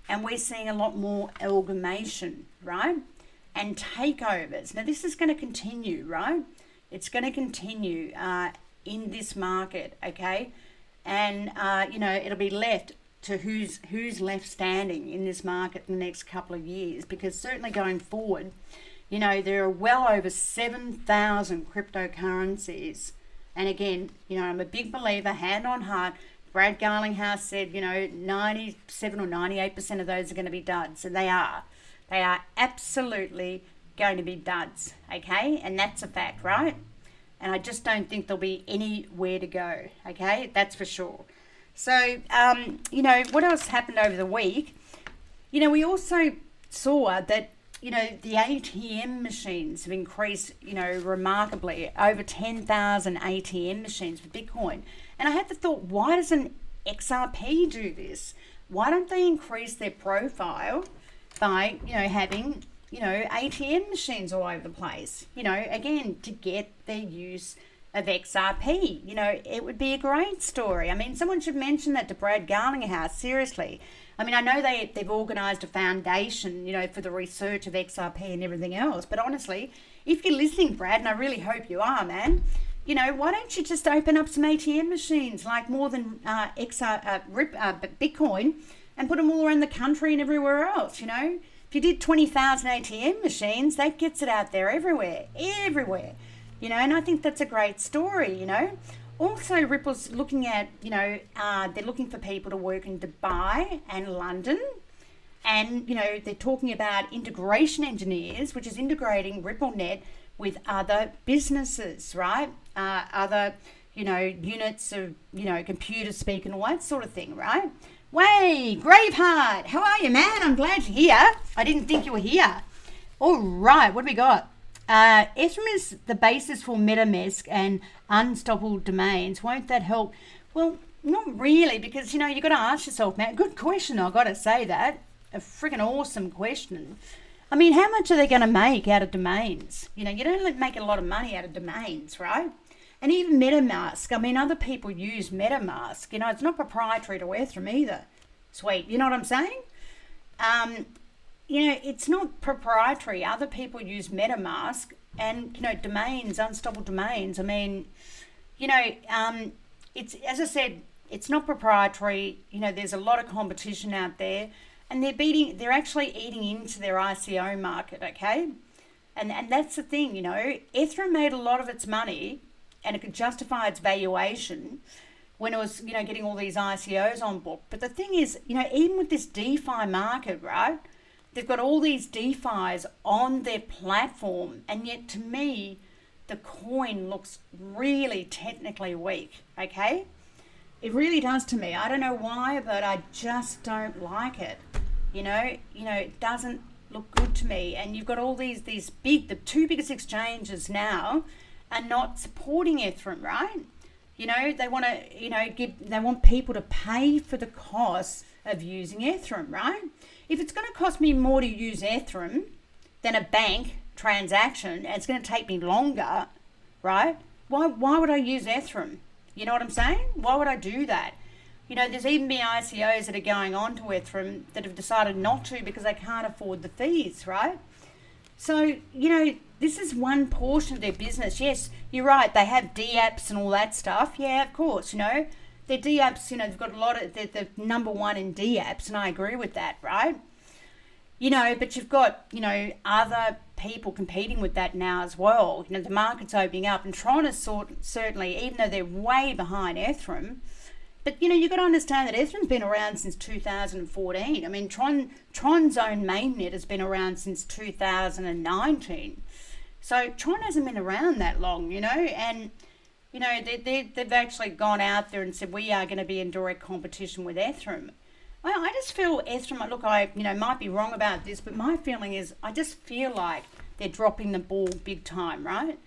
And we're seeing a lot more amalgamation, right? And takeovers. Now, this is going to continue, right? It's going to continue in this market, okay? And, it'll be left to who's left standing in this market in the next couple of years, because certainly going forward, there are well over 7,000 cryptocurrencies. And again, I'm a big believer, hand on heart, Brad Garlinghouse said, 97 or 98% of those are going to be duds, and they are. They are absolutely going to be duds, okay? And that's a fact, right? And I just don't think there'll be anywhere to go, okay? That's for sure. So, what else happened over the week? We also saw that, the ATM machines have increased, remarkably, over 10,000 ATM machines for Bitcoin. And I had the thought, why doesn't XRP do this? Why don't they increase their profile by, having, ATM machines all over the place? Again, to get their use of XRP. It would be a great story. I mean, someone should mention that to Brad Garlinghouse, seriously. I mean, I know they've organised a foundation, for the research of XRP and everything else. But honestly, if you're listening, Brad, and I really hope you are, man, why don't you just open up some ATM machines, like more than Bitcoin, and put them all around the country and everywhere else, If you did 20,000 ATM machines, that gets it out there everywhere. And I think that's a great story, Also, Ripple's looking at, they're looking for people to work in Dubai and London. And, they're talking about integration engineers, which is integrating RippleNet with other businesses, right? Other, units of, computer speak and all that sort of thing, right? Way, Graveheart, how are you, man? I'm glad you're here. I didn't think you were here. All right, what do we got? Ethereum is the basis for MetaMask and unstoppable domains. Won't that help? Well, not really, because, you've got to ask yourself, man, good question, I've got to say that. A freaking awesome question. I mean, how much are they going to make out of domains? You don't make a lot of money out of domains, right? And even MetaMask, I mean, other people use MetaMask. It's not proprietary to Ethereum either. Sweet, you know what I'm saying? It's not proprietary. Other people use MetaMask and, domains, unstoppable domains. I mean, it's, as I said, it's not proprietary. There's a lot of competition out there, and they're actually eating into their ICO market, okay? And that's the thing, Ethereum made a lot of its money, and it could justify its valuation when it was, getting all these ICOs on book. But the thing is, even with this DeFi market, right, they've got all these DeFis on their platform, and yet to me, the coin looks really technically weak, okay? It really does to me. I don't know why, but I just don't like it. It doesn't look good to me. And you've got all the two biggest exchanges now are not supporting Ethereum, right? They want to, they want people to pay for the cost of using Ethereum, right? If it's going to cost me more to use Ethereum than a bank transaction, and it's going to take me longer, right? Why would I use Ethereum? You know what I'm saying? Why would I do that? There's even been ICOs that are going on to Ethereum that have decided not to because they can't afford the fees, right? So, this is one portion of their business. Yes, you're right. They have DApps and all that stuff. Yeah, of course, their DApps, they've got a lot of, they're the number one in DApps, and I agree with that, right? But you've got, other people competing with that now as well. The market's opening up, and Tron is certainly, even though they're way behind Ethereum, but, you've got to understand that Ethereum's been around since 2014. I mean, Tron's own mainnet has been around since 2019. So Tron hasn't been around that long, and, they've actually gone out there and said, we are going to be in direct competition with Ethereum. Well, I just feel Ethereum, look, I might be wrong about this, but my feeling is I just feel like they're dropping the ball big time, right?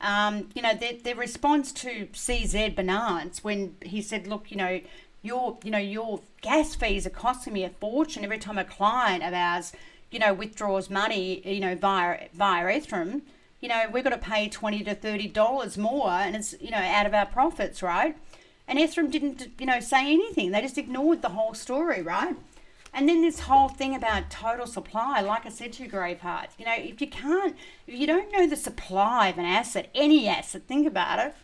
Their response to CZ Binance when he said, look, your gas fees are costing me a fortune every time a client of ours, withdraws money, via Ethereum, we've got to pay $20 to $30 more, and it's, out of our profits, right? And Ethereum didn't, say anything. They just ignored the whole story, right? And then this whole thing about total supply, like I said to you, Graveheart, if you don't know the supply of an asset, any asset, think about it,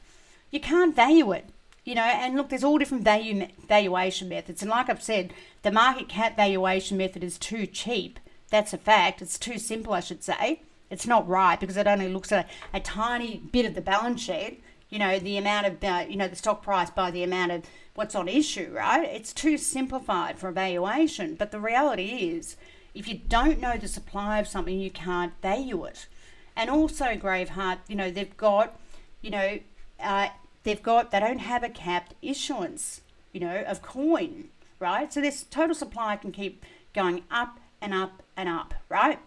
you can't value it, and look, there's all different valuation methods. And like I've said, the market cap valuation method is too cheap. That's a fact. It's too simple, I should say. It's not right because it only looks at a tiny bit of the balance sheet, the amount of, the stock price by the amount of what's on issue, right? It's too simplified for evaluation. But the reality is, if you don't know the supply of something, you can't value it. And also, Graveheart, they don't have a capped issuance, of coin, right? So this total supply can keep going up and up and up, right?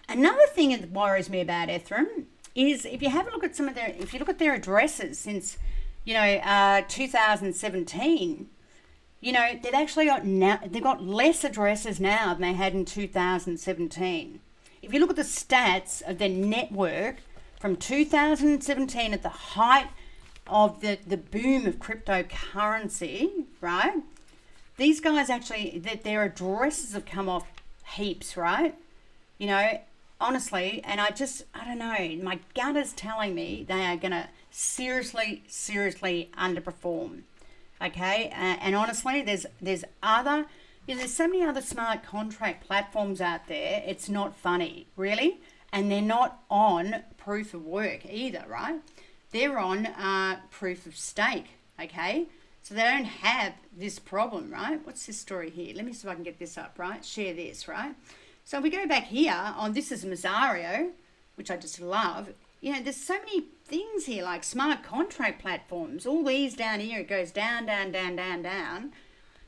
Another thing that worries me about Ethereum is if you have a look at if you look at their addresses since, 2017, they've actually they've got less addresses now than they had in 2017. If you look at the stats of their network from 2017 at the height of the boom of cryptocurrency, right? These guys actually, their addresses have come off heaps, right? Honestly, and I don't know, my gut is telling me they are going to seriously underperform, okay? And honestly, there's so many other smart contract platforms out there, it's not funny, really, and they're not on proof of work either, right? They're on proof of stake, okay? So they don't have this problem, right? What's this story here? Let me see if I can get this up, right? Share this, right? So we go back here on, this is Mazario, which I just love. You know, there's so many things here, like smart contract platforms. All these down here, it goes down, down, down, down, down.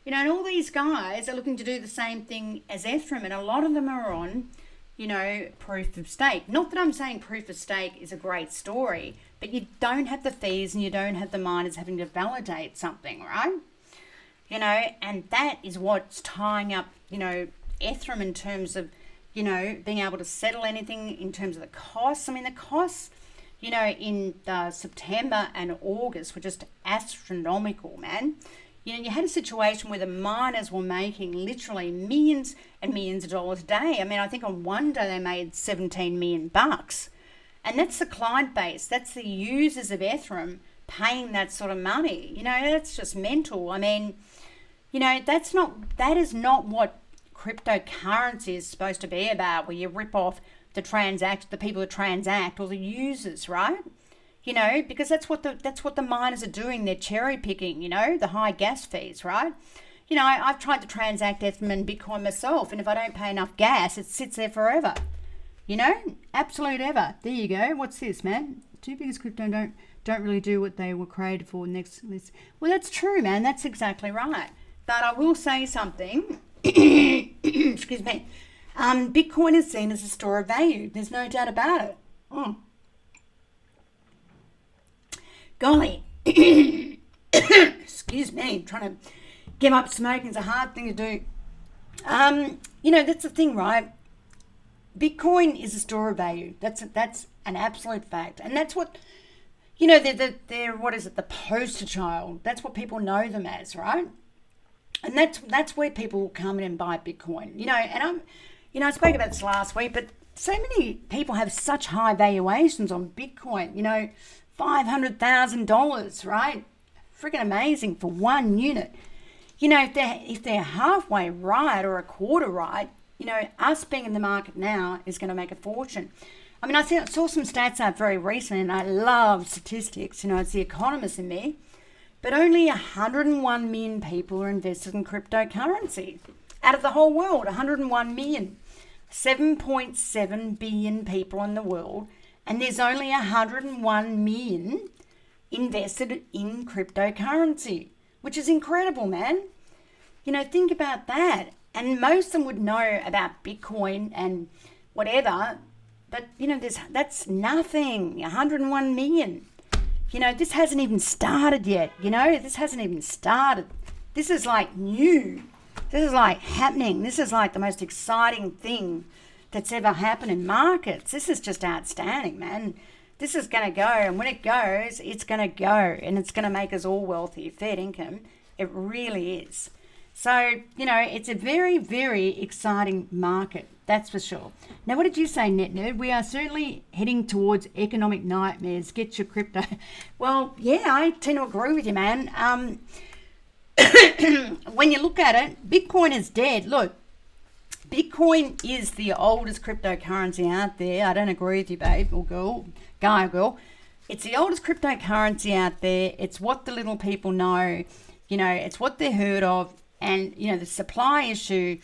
You know, and all these guys are looking to do the same thing as Ethereum, and a lot of them are on, you know, proof of stake. Not that I'm saying proof of stake is a great story, but you don't have the fees and you don't have the miners having to validate something, right? You know, and that is what's tying up, you know, Ethereum in terms of, you know, being able to settle anything in terms of the costs. I mean, the costs, you know, in September and August were just astronomical, man. You know, you had a situation where the miners were making literally millions and millions of dollars a day. I mean, I think on one day they made 17 million bucks. And that's the client base. That's the users of Ethereum paying that sort of money. You know, that's just mental. I mean, you know, that is not what cryptocurrency is supposed to be about, where you rip off the people who transact, or the users, right? You know, because that's what the miners are doing. They're cherry picking, you know, the high gas fees, right? You know, I've tried to transact Ethereum and Bitcoin myself, and if I don't pay enough gas, it sits there forever. You know, absolute ever. There you go. What's this, man? Two biggest crypto don't really do what they were created for. Next list. Well, that's true, man. That's exactly right. But I will say something. Excuse me. Bitcoin is seen as a store of value. There's no doubt about it. Oh. Golly. Excuse me. Trying to give up smoking is a hard thing to do. You know, that's the thing, right? Bitcoin is a store of value. That's an absolute fact. And that's what, you know, they're what is it, the poster child. That's what people know them as, right? And that's where people will come in and buy Bitcoin. You know, and I spoke about this last week, but so many people have such high valuations on Bitcoin, you know, $500,000, right? Freaking amazing for one unit. You know, if they're halfway right or a quarter right, you know, us being in the market now is going to make a fortune. I mean, I saw some stats out very recently, and I love statistics. You know, it's the economist in me. But only 101 million people are invested in cryptocurrency. Out of the whole world, 101 million. 7.7 billion people in the world, and there's only 101 million invested in cryptocurrency, which is incredible, man. You know, think about that. And most of them would know about Bitcoin and whatever, but, you know, that's nothing. 101 million. You know, this hasn't even started yet. You know, this hasn't even started. This is like new. This is like happening. This is like the most exciting thing that's ever happened in markets. This is just outstanding, man. This is going to go. And when it goes, it's going to go. And it's going to make us all wealthy. Fair income. It really is. So, you know, it's a very, very exciting market. That's for sure. Now, what did you say, Net Nerd? We are certainly heading towards economic nightmares. Get your crypto. Well, yeah, I tend to agree with you, man. When you look at it, Bitcoin is dead. Look, Bitcoin is the oldest cryptocurrency out there. I don't agree with you, babe or girl, guy or girl. It's the oldest cryptocurrency out there. It's what the little people know. You know, it's what they're heard of. And, you know, the supply issue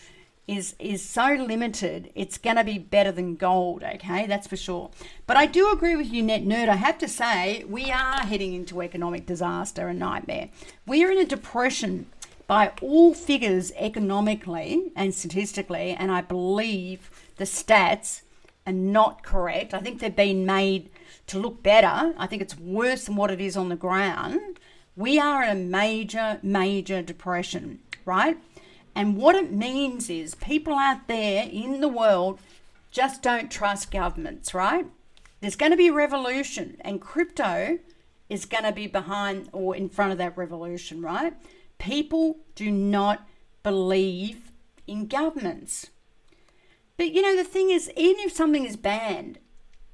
is so limited, it's going to be better than gold, okay? That's for sure. But I do agree with you, Net Nerd. I have to say, we are heading into economic disaster and nightmare. We are in a depression by all figures economically and statistically, and I believe the stats are not correct. I think they've been made to look better. I think it's worse than what it is on the ground. We are in a major, major depression, right? And what it means is people out there in the world just don't trust governments, right? There's going to be a revolution, and crypto is going to be behind or in front of that revolution, right? People do not believe in governments. But, you know, the thing is, even if something is banned,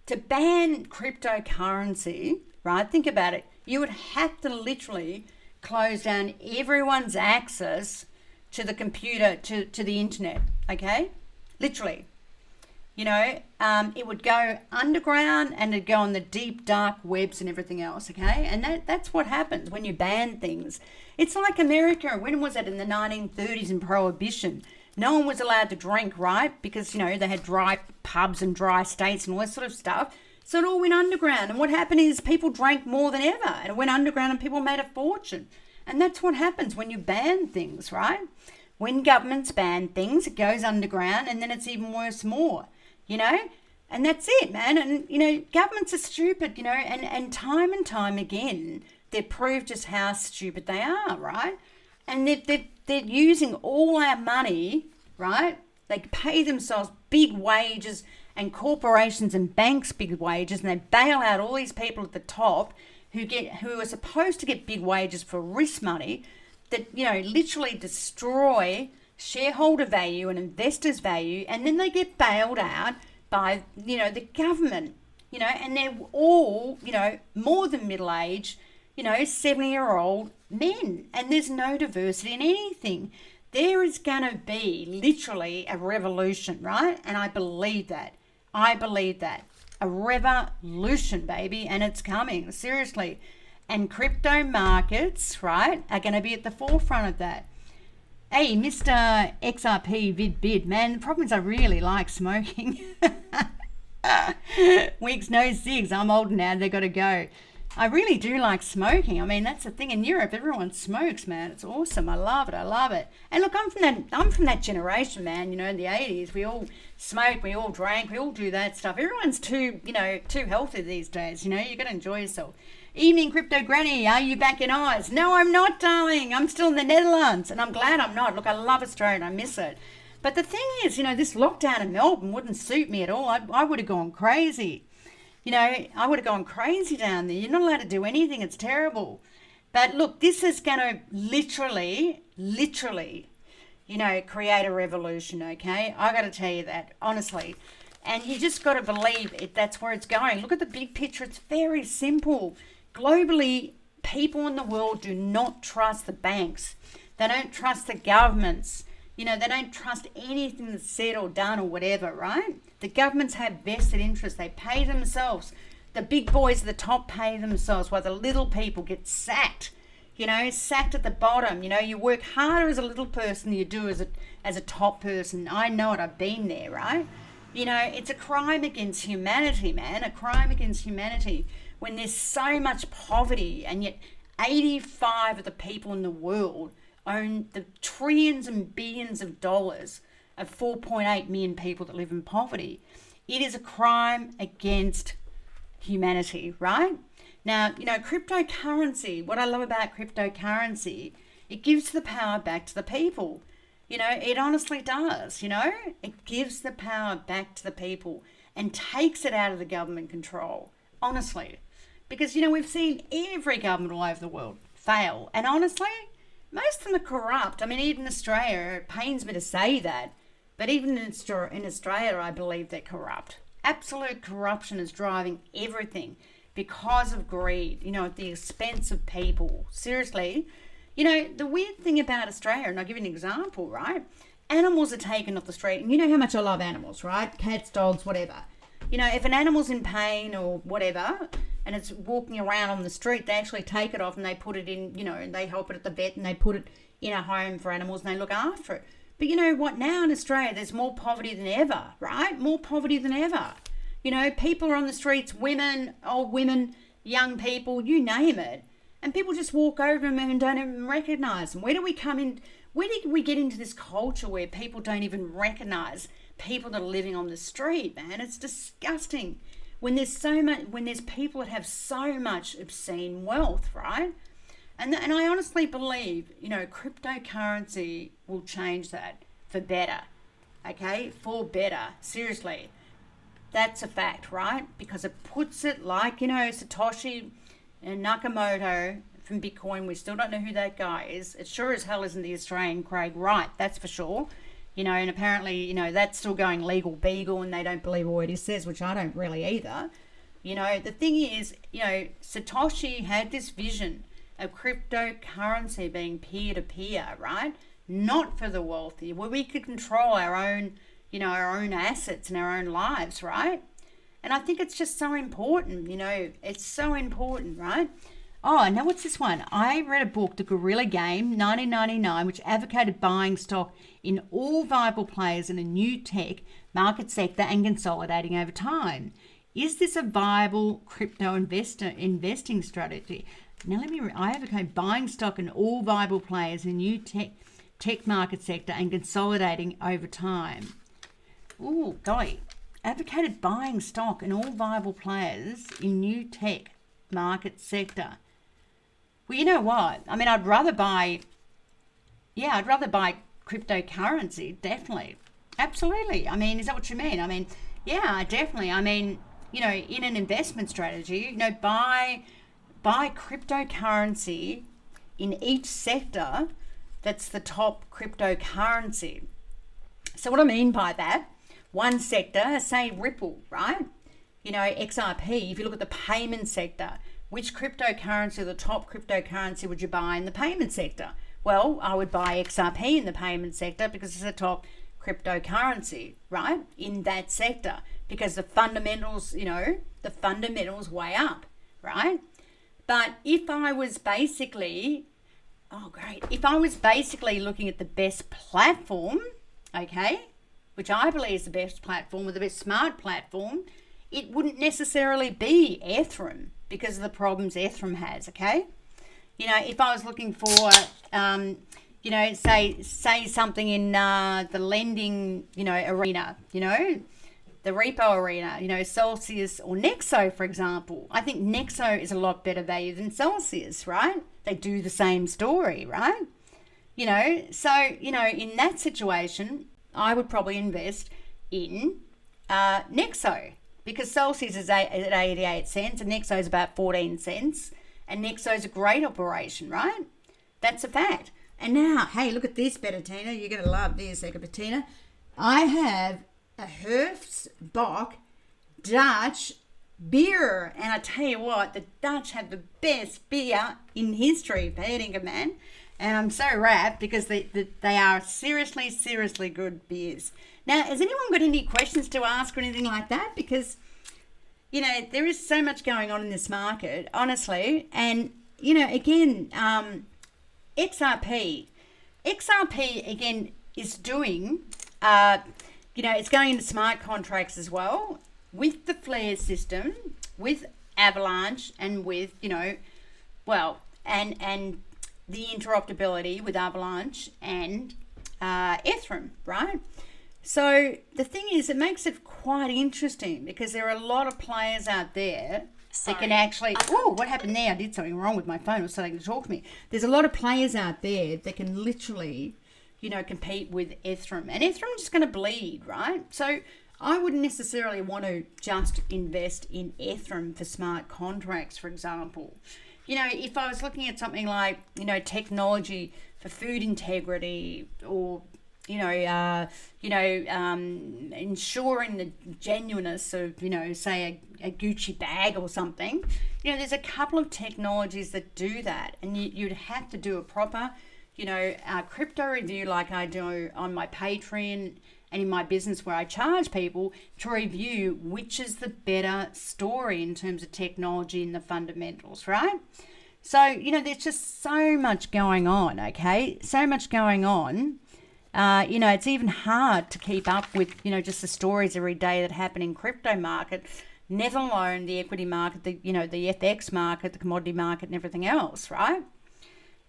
to ban cryptocurrency, right? Think about it. You would have to literally close down everyone's access to the computer, to the internet, okay? Literally. it would go underground and it'd go on the deep, dark webs and everything else, okay? And that's what happens when you ban things. It's like America. When was it? In the 1930s in Prohibition. No one was allowed to drink, right? Because, they had dry pubs and dry states and all that sort of stuff. So it all went underground. And what happened is people drank more than ever. And it went underground and people made a fortune. And that's what happens when you ban things, right? When governments ban things, it goes underground and then it's even worse more, And that's it, man. And, governments are stupid, and time again, they've proved just how stupid they are, right? And they're using all our money, right? They pay themselves big wages and corporations and banks big wages, and they bail out all these people at the top who are supposed to get big wages for risk money that, literally destroy shareholder value and investors' value, and then they get bailed out by, the government, and they're all, more than middle-aged, 70-year-old men, and there's no diversity in anything. There is going to be literally a revolution, right? And I believe that. A revolution, baby, and it's coming, seriously. And crypto markets, right, are going to be at the forefront of that. Hey, Mr. XRP VidBid, man, the problem is I really like smoking. Weeks no cigs, I'm old now, they got to go. I really do like smoking. I mean, that's the thing in Europe. Everyone smokes, man. It's awesome. I love it. And look, I'm from that generation, man. In the 80s, we all smoked, we all drank, we all do that stuff. Everyone's too healthy these days. You got to enjoy yourself. Evening, Crypto Granny. Are you back in Oz? No, I'm not, darling. I'm still in the Netherlands, and I'm glad I'm not. Look, I love Australia and I miss it. But the thing is, this lockdown in Melbourne wouldn't suit me at all. I would have gone crazy. I would have gone crazy down there. You're not allowed to do anything. It's terrible. But look, this is going to literally, create a revolution, okay? I got to tell you that, honestly. And you just got to believe it. That's where it's going. Look at the big picture. It's very simple. Globally, people in the world do not trust the banks. They don't trust the governments. They don't trust anything that's said or done or whatever, right? The governments have vested interests. They pay themselves. The big boys at the top pay themselves while the little people get sacked. Sacked at the bottom. You work harder as a little person than you do as a top person. I know it. I've been there, right? It's a crime against humanity, man. A crime against humanity when there's so much poverty, and yet 85 of the people in the world own the trillions and billions of dollars of 4.8 million people that live in poverty. It is a crime against humanity, right? Now, cryptocurrency, what I love about cryptocurrency, it gives the power back to the people. It honestly does, It gives the power back to the people and takes it out of the government control, honestly. Because, we've seen every government all over the world fail. And honestly, most of them are corrupt. I mean, even Australia, it pains me to say that, but even in Australia, I believe they're corrupt. Absolute corruption is driving everything because of greed, at the expense of people. Seriously, the weird thing about Australia, and I'll give you an example, right? Animals are taken off the street, and you know how much I love animals, right? Cats, dogs, whatever. If an animal's in pain or whatever, and it's walking around on the street, they actually take it off and they put it in, they help it at the vet and they put it in a home for animals and they look after it. But you know what? Now in Australia, there's more poverty than ever, right? More poverty than ever. People are on the streets, women, old women, young people, you name it. And people just walk over them and don't even recognise them. Where do we come in? Where did we get into this culture where people don't even recognise people that are living on the street, man? It's disgusting. When there's people that have so much obscene wealth, right? And I honestly believe, cryptocurrency will change that for better, okay? For better, seriously. That's a fact, right? Because it puts it like, Satoshi and Nakamoto from Bitcoin. We still don't know who that guy is. It sure as hell isn't the Australian Craig Wright, that's for sure. And apparently, that's still going legal beagle and they don't believe what he says, which I don't really either. The thing is, Satoshi had this vision of cryptocurrency being peer-to-peer, right? Not for the wealthy, where we could control our own, you know, our own assets and our own lives, right? And I think it's just so important, you know, it's so important, right? Oh, now what's this one? I read a book, The Guerrilla Game, 1999, which advocated buying stock in all viable players in a new tech market sector and consolidating over time. Is this a viable crypto investing strategy? Now I advocate buying stock in all viable players in a new tech market sector and consolidating over time. Ooh, golly. Advocated buying stock in all viable players in new tech market sector. Well, you know what? I mean, I'd rather buy cryptocurrency, definitely. Absolutely. I mean, is that what you mean? I mean, yeah, definitely. I mean, you know, in an investment strategy, you know, buy cryptocurrency in each sector that's the top cryptocurrency. So what I mean by that, one sector, say Ripple, right? You know, XRP, if you look at the payment sector, which cryptocurrency or the top cryptocurrency would you buy in the payment sector? Well, I would buy XRP in the payment sector because it's the top cryptocurrency, right? In that sector, because the fundamentals, you know, the fundamentals way up, right? But if I was basically, if I was basically looking at the best platform, okay, which I believe is the best platform or the best smart platform, it wouldn't necessarily be Ethereum because of the problems Ethereum has, okay? You know, if I was looking for, you know, say something in the lending, you know, arena, you know, the repo arena, you know, Celsius or Nexo, for example. I think Nexo is a lot better value than Celsius, right? They do the same story, right? You know, so, you know, in that situation, I would probably invest in Nexo because Celsius is at 88 cents and Nexo is about 14 cents. And Nexo is a great operation, right? That's a fact. And now, hey, look at this, Bettina. You're going to love this, Bettina. I have a Herfsbock Dutch beer. And I tell you what, the Dutch have the best beer in history, Bettinga, man. And I'm so wrapped because they are seriously, seriously good beers. Now, has anyone got any questions to ask or anything like that? Because, you know, there is so much going on in this market, honestly. And, you know, again, XRP, again, is doing, you know, it's going into smart contracts as well with the Flare system, with Avalanche and with, you know, well, and the interoperability with Avalanche and Ethereum, right? So the thing is, it makes it quite interesting because there are a lot of players out there that can actually... Oh, what happened there? I did something wrong with my phone. It was starting to talk to me. There's a lot of players out there that can literally, you know, compete with Ethereum. And Ethereum is just going to bleed, right? So I wouldn't necessarily want to just invest in Ethereum for smart contracts, for example. You know, if I was looking at something like, you know, technology for food integrity or... ensuring the genuineness of, you know, say a Gucci bag or something. You know, there's a couple of technologies that do that, and you'd have to do a proper, you know, crypto review like I do on my Patreon and in my business where I charge people to review which is the better story in terms of technology and the fundamentals, right? So, you know, there's just so much going on, okay? So much going on. You know, it's even hard to keep up with, you know, just the stories every day that happen in crypto market, let alone the equity market, the, you know, the FX market, the commodity market and everything else, right?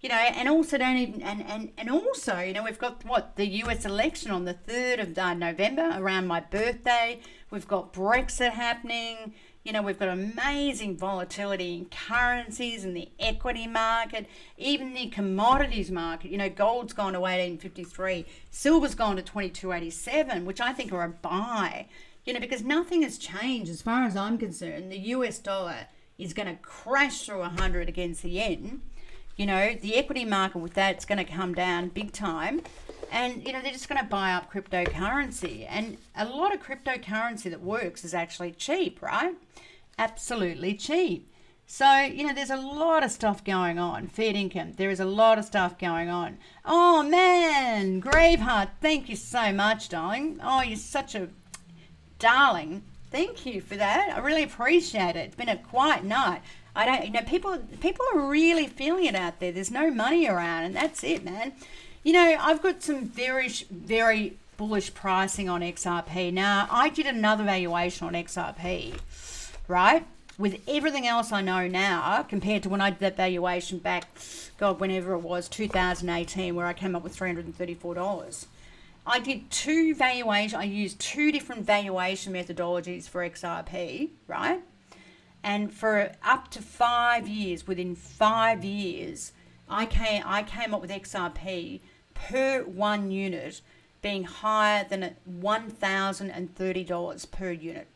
You know, and also and also, you know, we've got the US election on the 3rd of November around my birthday. We've got Brexit happening. You know, we've got amazing volatility in currencies and the equity market, even the commodities market. You know, gold's gone to 1853, silver's gone to 2287, which I think are a buy. You know, because nothing has changed as far as I'm concerned. The US dollar is going to crash through 100 against the yen. You know, the equity market with that's going to come down big time. And, you know, they're just going to buy up cryptocurrency. And a lot of cryptocurrency that works is actually cheap, right? Absolutely cheap. So, there's a lot of stuff going on. Fair income, there is a lot of stuff going on. Oh, man, Graveheart, thank you so much, darling. Oh, you're such a darling. Thank you for that. I really appreciate it. It's been a quiet night. I don't, people are really feeling it out there. There's no money around, and that's it, man. I've got some very, very bullish pricing on XRP. Now, I did another valuation on XRP, right? With everything else I know now, compared to when I did that valuation back, God, whenever it was, 2018, where I came up with $334. I did two valuations. I used two different valuation methodologies for XRP, right? And for up to 5 years, within 5 years, I came up with XRP per 1 unit being higher than $1,030 per unit.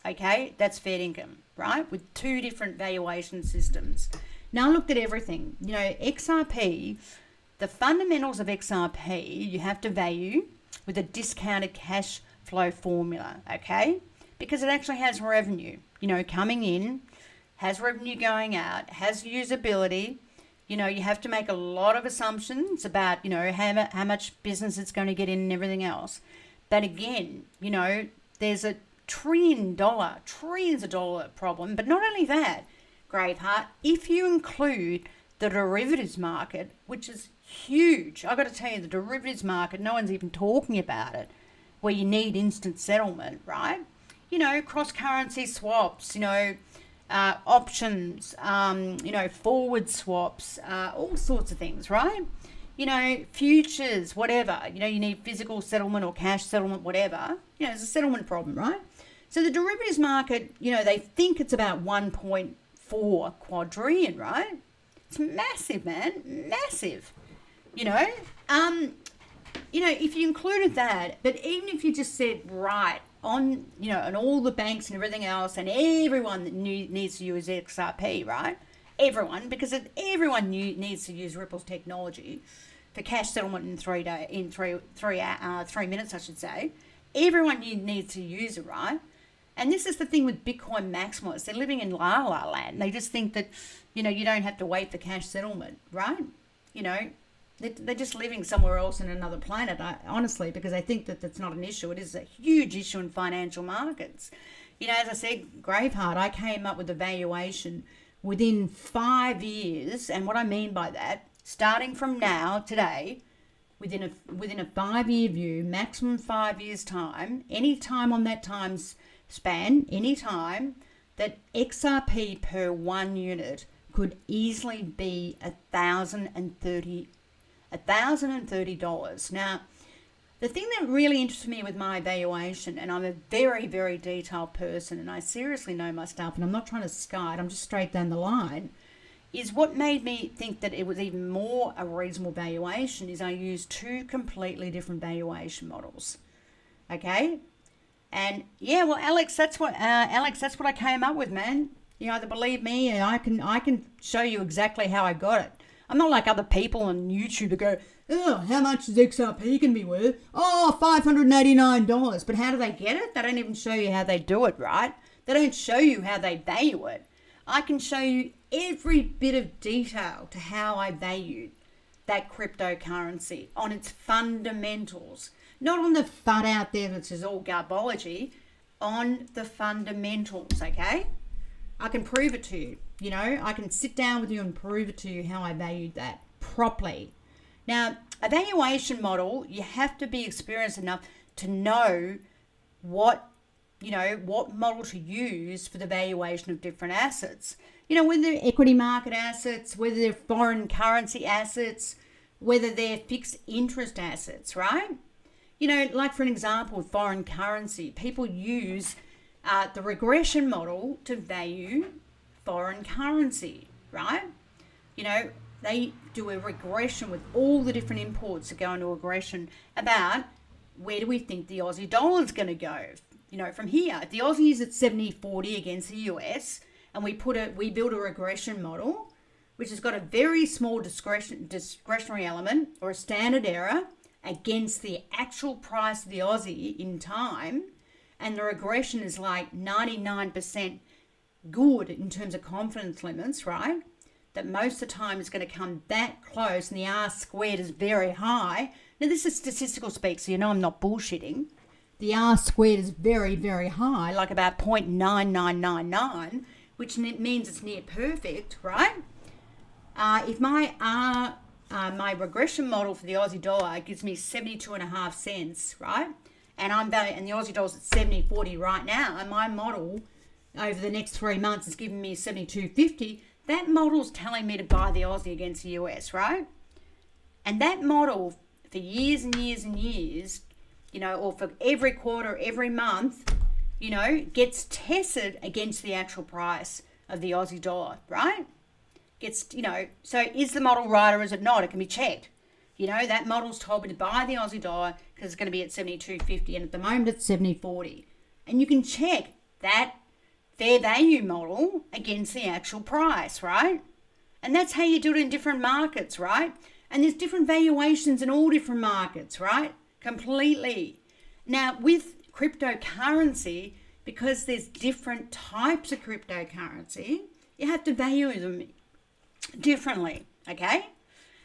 Okay, that's fair income, right? With two different valuation systems. Now I looked at everything. XRP, the fundamentals of XRP, you have to value with a discounted cash flow formula, okay? Because it actually has revenue, coming in, has revenue going out, has usability. You have to make a lot of assumptions about, how much business it's going to get in and everything else. But again, there's a trillions of dollar problem. But not only that, Graveheart, if you include the derivatives market, which is huge, I've got to tell you, the derivatives market, no one's even talking about it, where you need instant settlement, right? Cross-currency swaps, options, forward swaps, all sorts of things, right? Futures, whatever, you need physical settlement or cash settlement, whatever, it's a settlement problem, right? So the derivatives market, they think it's about 1.4 quadrillion, right? It's massive, man, massive, if you included that, but even if you just said, right, on, and all the banks and everything else and everyone that needs to use XRP, right? Everyone, because everyone needs to use Ripple's technology for cash settlement in 3 minutes, I should say. Everyone needs to use it, right? And this is the thing with Bitcoin maximalists. They're living in la la land. They just think that, you don't have to wait for cash settlement, right? They're just living somewhere else in another planet, honestly, because I think that that's not an issue. It is a huge issue in financial markets. As I said, Graveheart, I came up with a valuation within 5 years. And what I mean by that, starting from now, today, within a 5-year view, maximum 5 years time, any time on that time span, any time, that XRP per 1 unit could easily be $1,030. Now, the thing that really interests me with my evaluation, and I'm a very, very detailed person, and I seriously know my stuff, and I'm not trying to skite, I'm just straight down the line, is what made me think that it was even more a reasonable valuation is I used two completely different valuation models. Okay? And yeah, well, Alex, that's what I came up with, man. You either believe me, and I can show you exactly how I got it. I'm not like other people on YouTube that go, oh, how much is XRP can be worth? Oh, $589. But how do they get it? They don't even show you how they do it, right? They don't show you how they value it. I can show you every bit of detail to how I valued that cryptocurrency on its fundamentals. Not on the FUD out there that's just all garbology, on the fundamentals, okay? I can prove it to you. I can sit down with you and prove it to you how I valued that properly. Now, a valuation model, you have to be experienced enough to know what model to use for the valuation of different assets. Whether they're equity market assets, whether they're foreign currency assets, whether they're fixed interest assets, right? Like for an example, with foreign currency, people use the regression model to value foreign currency, right? They do a regression with all the different imports that go into regression about where do we think the Aussie dollar is going to go, from here. If the Aussie is at 70.40 against the US, and we build a regression model, which has got a very small discretionary element or a standard error against the actual price of the Aussie in time, and the regression is like 99% good in terms of confidence limits, right? That most of the time is going to come that close and the R squared is very high. Now, this is statistical speak, so you know I'm not bullshitting. The R squared is very, very high, like about 0.9999, which means it's near perfect, right? If my my regression model for the Aussie dollar gives me 72.5 cents, right? And the Aussie dollar's at 70.40 right now, and my model over the next 3 months is giving me 72.50. That model's telling me to buy the Aussie against the US, right? And that model for years and years and years, you know, or for every quarter, every month, you know, gets tested against the actual price of the Aussie dollar, right? Gets, you know, so is the model right or is it not? It can be checked. You know, that model's told me to buy the Aussie dollar because it's going to be at 72.50, and at the moment it's 70.40. And you can check that fair value model against the actual price, right? And that's how you do it in different markets, right? And there's different valuations in all different markets, right? Completely. Now, with cryptocurrency, because there's different types of cryptocurrency, you have to value them differently, okay?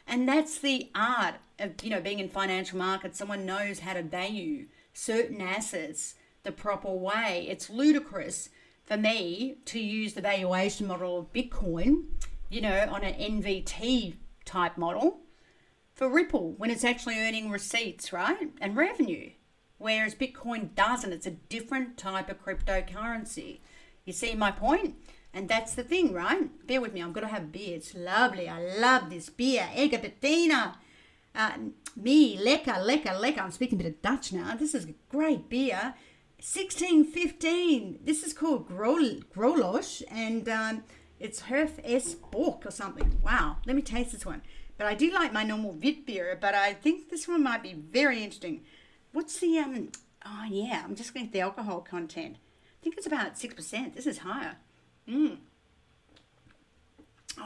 And that's the art of, you know, being in financial markets. Someone knows how to value certain assets the proper way. It's ludicrous for me to use the valuation model of Bitcoin, you know, on an NVT type model for Ripple when it's actually earning receipts, right? And revenue. Whereas Bitcoin doesn't. It's a different type of cryptocurrency. You see my point? And that's the thing, right? Bear with me. I'm going to have a beer. It's lovely. I love this beer. Ega Bettina. Me, lekker, lekker, lekker. I'm speaking a bit of Dutch now. This is a great beer. 1615. This is called Grolosch, and it's Herf S. Bork or something. Wow. Let me taste this one. But I do like my normal Wit beer, but I think this one might be very interesting. What's the, oh yeah, I'm just going to get the alcohol content. I think it's about 6%. This is higher. Oh,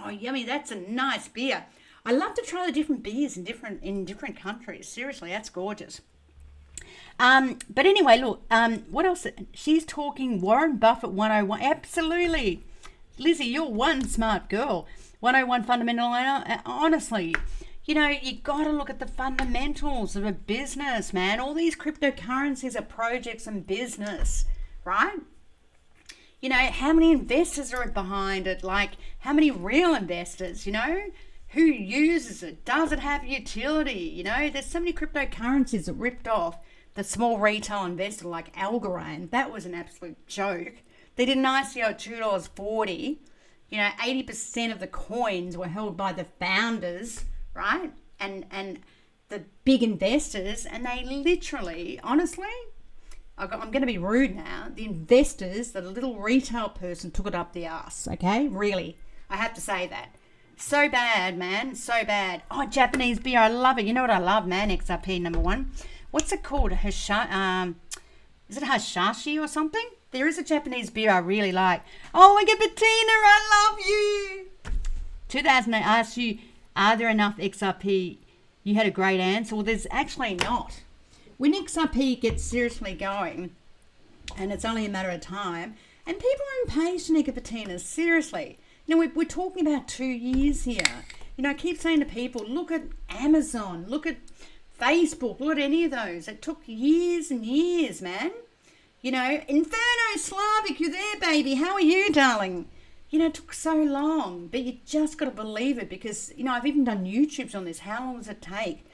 yummy. That's a nice beer. I love to try the different beers in different countries. Seriously, that's gorgeous. But anyway, look, what else? She's talking Warren Buffett 101. Absolutely. Lizzie, you're one smart girl. 101 fundamental. Honestly, you know, you got to look at the fundamentals of a business, man. All these cryptocurrencies are projects and business, right? You know, how many investors are behind it? Like, how many real investors, you know? Who uses it? Does it have utility? You know, there's so many cryptocurrencies that ripped off the small retail investor like Algorand. That was an absolute joke. They did an ICO at $2.40. You know, 80% of the coins were held by the founders, right? And the big investors, and they literally, honestly, I'm going to be rude now. The investors, the little retail person took it up the arse, okay? Really. I have to say that. So bad, man. So bad. Oh, Japanese beer. I love it. You know what I love, man? XRP #1. What's it called? Is it Hashashi or something? There is a Japanese beer I really like. Oh, my God, Bettina, I love you. 2008 asked you, are there enough XRP? You had a great answer. Well, there's actually not. When XRP gets seriously going, and it's only a matter of time, and people are impatient, Bettina, seriously. You know, we're talking about 2 years here. You know, I keep saying to people, look at Amazon, look at Facebook, look at any of those. It took years and years, man. You know, Inferno Slavic, you're there, baby. How are you, darling? You know, it took so long, but you just got to believe it because, you know, I've even done YouTubes on this. How long does it take,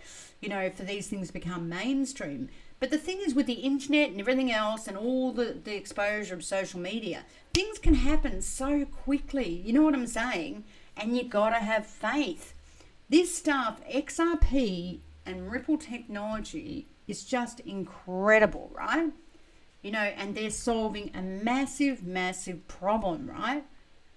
you know, for these things to become mainstream? But the thing is with the internet and everything else and all the exposure of social media, things can happen so quickly. You know what I'm saying? And you got to have faith. This stuff, XRP and Ripple technology, is just incredible, right? You know, and they're solving a massive, massive problem, right?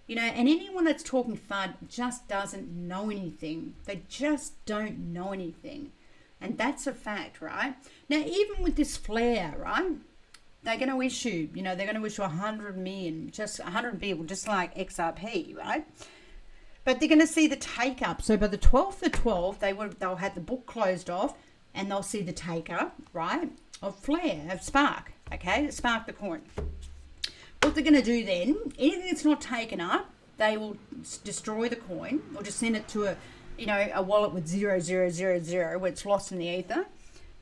You know, and anyone that's talking FUD just doesn't know anything. They just don't know anything. And that's a fact, right? Now, even with this flare, right? They're going to issue, you know, they're going to issue 100 million, just 100 people, just like XRP, right? But they're going to see the take up. So by the 12th of 12th, they'll have the book closed off and they'll see the take up, right? Of Flare, of Spark, okay? Spark the coin. what they're going to do then, anything that's not taken up, they will destroy the coin or just send it to a wallet with 0000 where it's lost in the ether,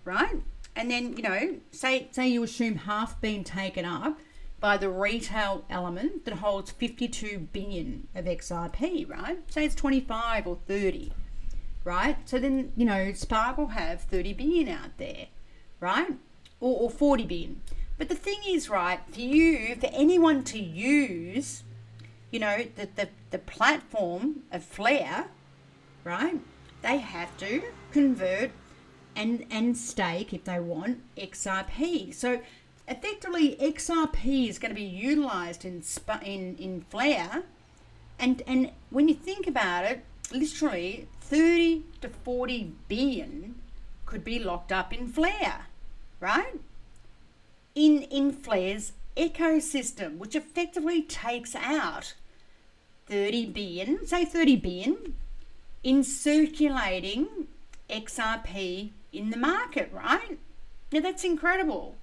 right? And then, say you assume half being taken up by the retail element that holds 52 billion of XRP, right? Say it's 25 or 30, right? So then, Spark will have 30 billion out there, right? Or 40 billion. But the thing is, right, for anyone to use, the platform of Flare, right, they have to convert and stake, if they want, XRP. So effectively, XRP is going to be utilized in Flare, and when you think about it, literally 30 to 40 billion could be locked up in Flare, right? In Flare's ecosystem, which effectively takes out 30 billion in circulating XRP in the market, right? Now that's incredible.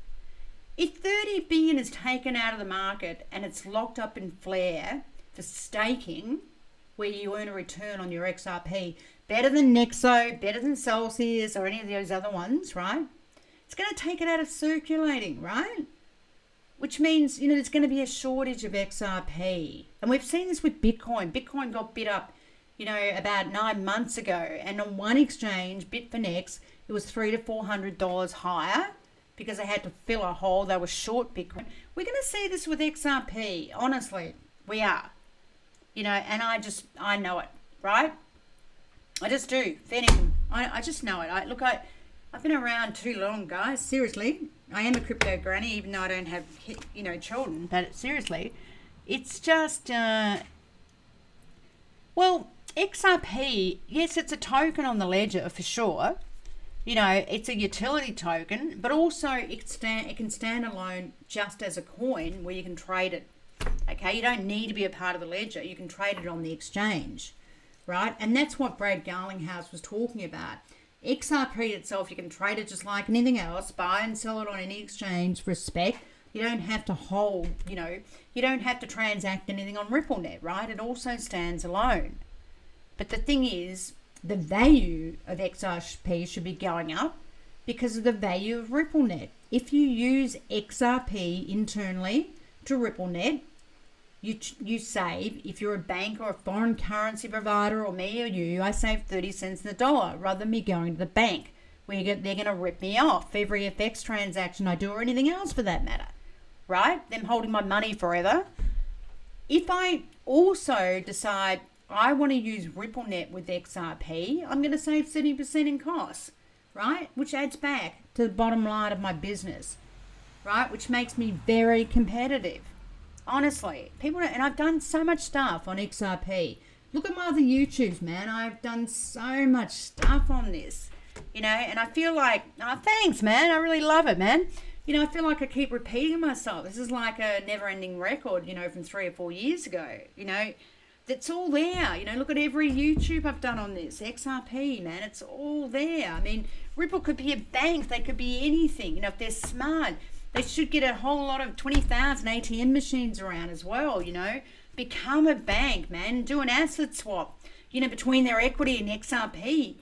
If 30 billion is taken out of the market and it's locked up in Flare for staking, where you earn a return on your XRP, better than Nexo, better than Celsius or any of those other ones, right? It's going to take it out of circulating, right? Which means, there's going to be a shortage of XRP. And we've seen this with Bitcoin. Bitcoin got bid up, about 9 months ago. And on one exchange, Bitfinex, it was $300 to $400 higher because they had to fill a hole. They were short Bitcoin. We're going to see this with XRP. Honestly, we are. And I know it, right? I just do. Fair dinkum. I just know it. I've been around too long, guys. Seriously. I am a crypto granny, even though I don't have, children. But seriously, it's just, XRP, yes, it's a token on the ledger for sure. It's a utility token, but also it can stand alone just as a coin where you can trade it. Okay, you don't need to be a part of the ledger. You can trade it on the exchange, right? And that's what Brad Garlinghouse was talking about. XRP itself, you can trade it just like anything else, buy and sell it on any exchange for a spec. You don't have to hold, you don't have to transact anything on RippleNet, right? It also stands alone. But the thing is, the value of XRP should be going up because of the value of RippleNet. If you use XRP internally to RippleNet, you save, if you're a bank or a foreign currency provider or me or you, I save 30 cents in the dollar rather than me going to the bank where they're going to rip me off every FX transaction I do or anything else for that matter, right? Them holding my money forever. If I also decide I want to use RippleNet with XRP, I'm going to save 70% in costs, right? Which adds back to the bottom line of my business, right? Which makes me very competitive. Honestly, and I've done so much stuff on XRP. Look at my other YouTubes, man. I've done so much stuff on this, and I feel like, thanks, man. I really love it, man. I feel like I keep repeating myself. This is like a never-ending record, from 3 or 4 years ago, It's all there. Look at every YouTube I've done on this. XRP, man, it's all there. I mean, Ripple could be a bank. They could be anything. If they're smart. They should get a whole lot of 20,000 ATM machines around as well, Become a bank, man. Do an asset swap, between their equity and XRP.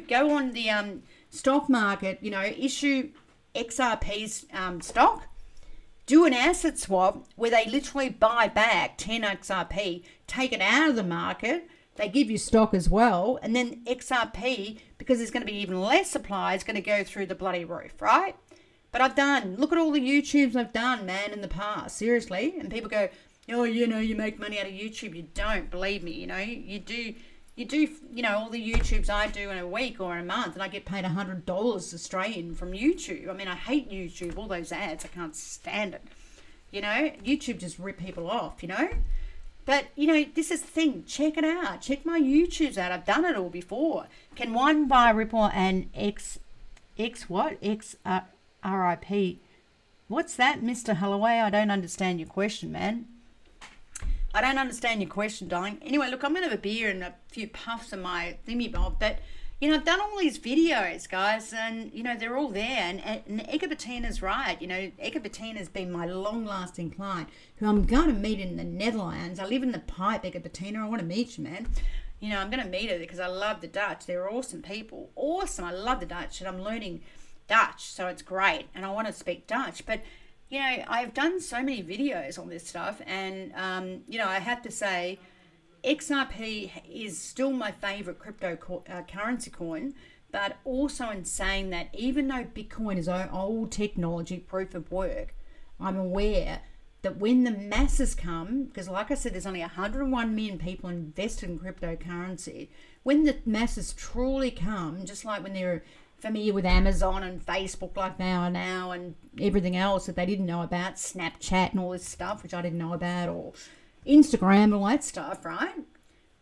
Go on the stock market, issue XRP's stock. Do an asset swap where they literally buy back 10 XRP, take it out of the market. They give you stock as well. And then XRP, because there's going to be even less supply, is going to go through the bloody roof, right? But look at all the YouTubes I've done, man, in the past, seriously. And people go, oh, you make money out of YouTube. You don't, believe me, you do, all the YouTubes I do in a week or a month, and I get paid $100 Australian from YouTube. I mean, I hate YouTube, all those ads, I can't stand it. YouTube just rip people off, But, this is the thing, check it out. Check my YouTubes out. I've done it all before. Can one buy Ripple and RIP. What's that, Mr. Holloway? I don't understand your question, man. I don't understand your question, darling. Anyway, look, I'm going to have a beer and a few puffs of my thingy bob. But, I've done all these videos, guys, and, they're all there. And Eka Bettina's right. Eka Bettina's been my long-lasting client who I'm going to meet in the Netherlands. I live in the Pipe, Eka Bettina. I want to meet you, man. I'm going to meet her because I love the Dutch. They're awesome people. Awesome. I love the Dutch, and I'm learning Dutch, so it's great. And I want to speak Dutch. But, I've done so many videos on this stuff, and, I have to say, XRP is still my favorite cryptocurrency coin, but also in saying that even though Bitcoin is old technology, proof of work, I'm aware that when the masses come, because like I said, there's only 101 million people invested in cryptocurrency, when the masses truly come, just like when they're familiar with Amazon and Facebook like they are now and everything else that they didn't know about, Snapchat and all this stuff, which I didn't know about, or Instagram and all that stuff, right?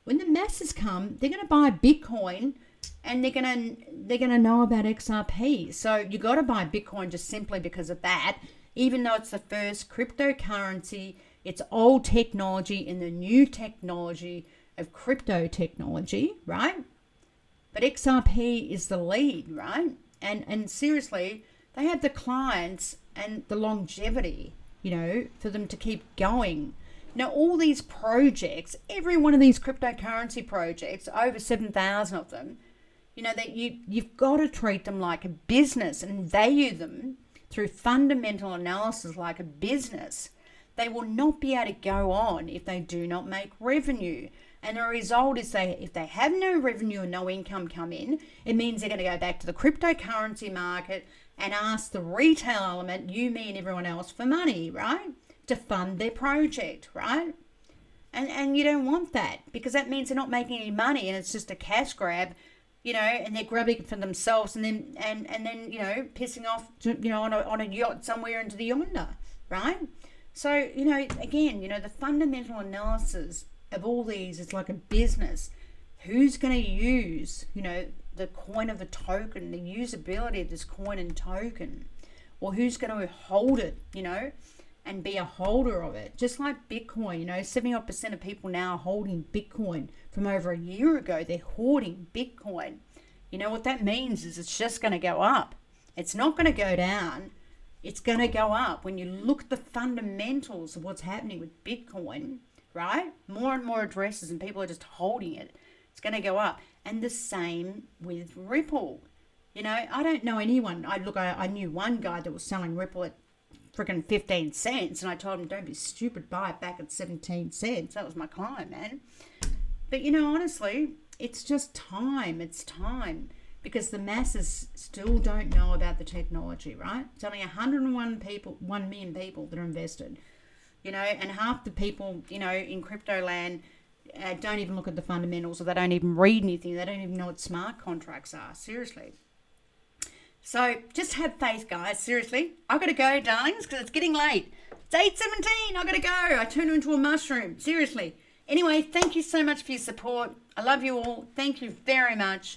When the masses come, they're going to buy Bitcoin and they're going to know about XRP. So you got to buy Bitcoin just simply because of that. Even though it's the first cryptocurrency, it's old technology in the new technology of crypto technology, right? But XRP is the lead, right? And seriously, they have the clients and the longevity, for them to keep going. Now, all these projects, every one of these cryptocurrency projects, over 7,000 of them, that you've got to treat them like a business and value them through fundamental analysis like a business. They will not be able to go on if they do not make revenue. And the result is if they have no revenue and no income come in, it means they're going to go back to the cryptocurrency market and ask the retail element, you, me, and everyone else, for money, right? To fund their project, right? And you don't want that, because that means they're not making any money and it's just a cash grab, and they're grabbing it for themselves and then pissing off on a yacht somewhere into the yonder, right? So, again, the fundamental analysis of all these is like a business. Who's going to use, the coin of the token, the usability of this coin and token, or who's going to hold it, and be a holder of it. Just like Bitcoin, 70% of people now are holding Bitcoin from over a year ago. They're hoarding Bitcoin. What that means is it's just going to go up. It's not going to go down. It's going to go up. When you look at the fundamentals of what's happening with Bitcoin, right? More and more addresses and people are just holding it. It's going to go up. And the same with Ripple. I don't know anyone. I knew one guy that was selling Ripple at freaking 15 cents, and I told him, don't be stupid, buy it back at 17 cents. That was my client, man. But honestly, it's just time. It's time, because the masses still don't know about the technology, right? It's only 1 million people that are invested, and half the people, in crypto land don't even look at the fundamentals, or they don't even read anything. They don't even know what smart contracts are. Seriously. So just have faith, guys. Seriously. I've got to go, darlings, because it's getting late. It's 8:17. I've got to go. I turned into a mushroom. Seriously. Anyway, thank you so much for your support. I love you all. Thank you very much.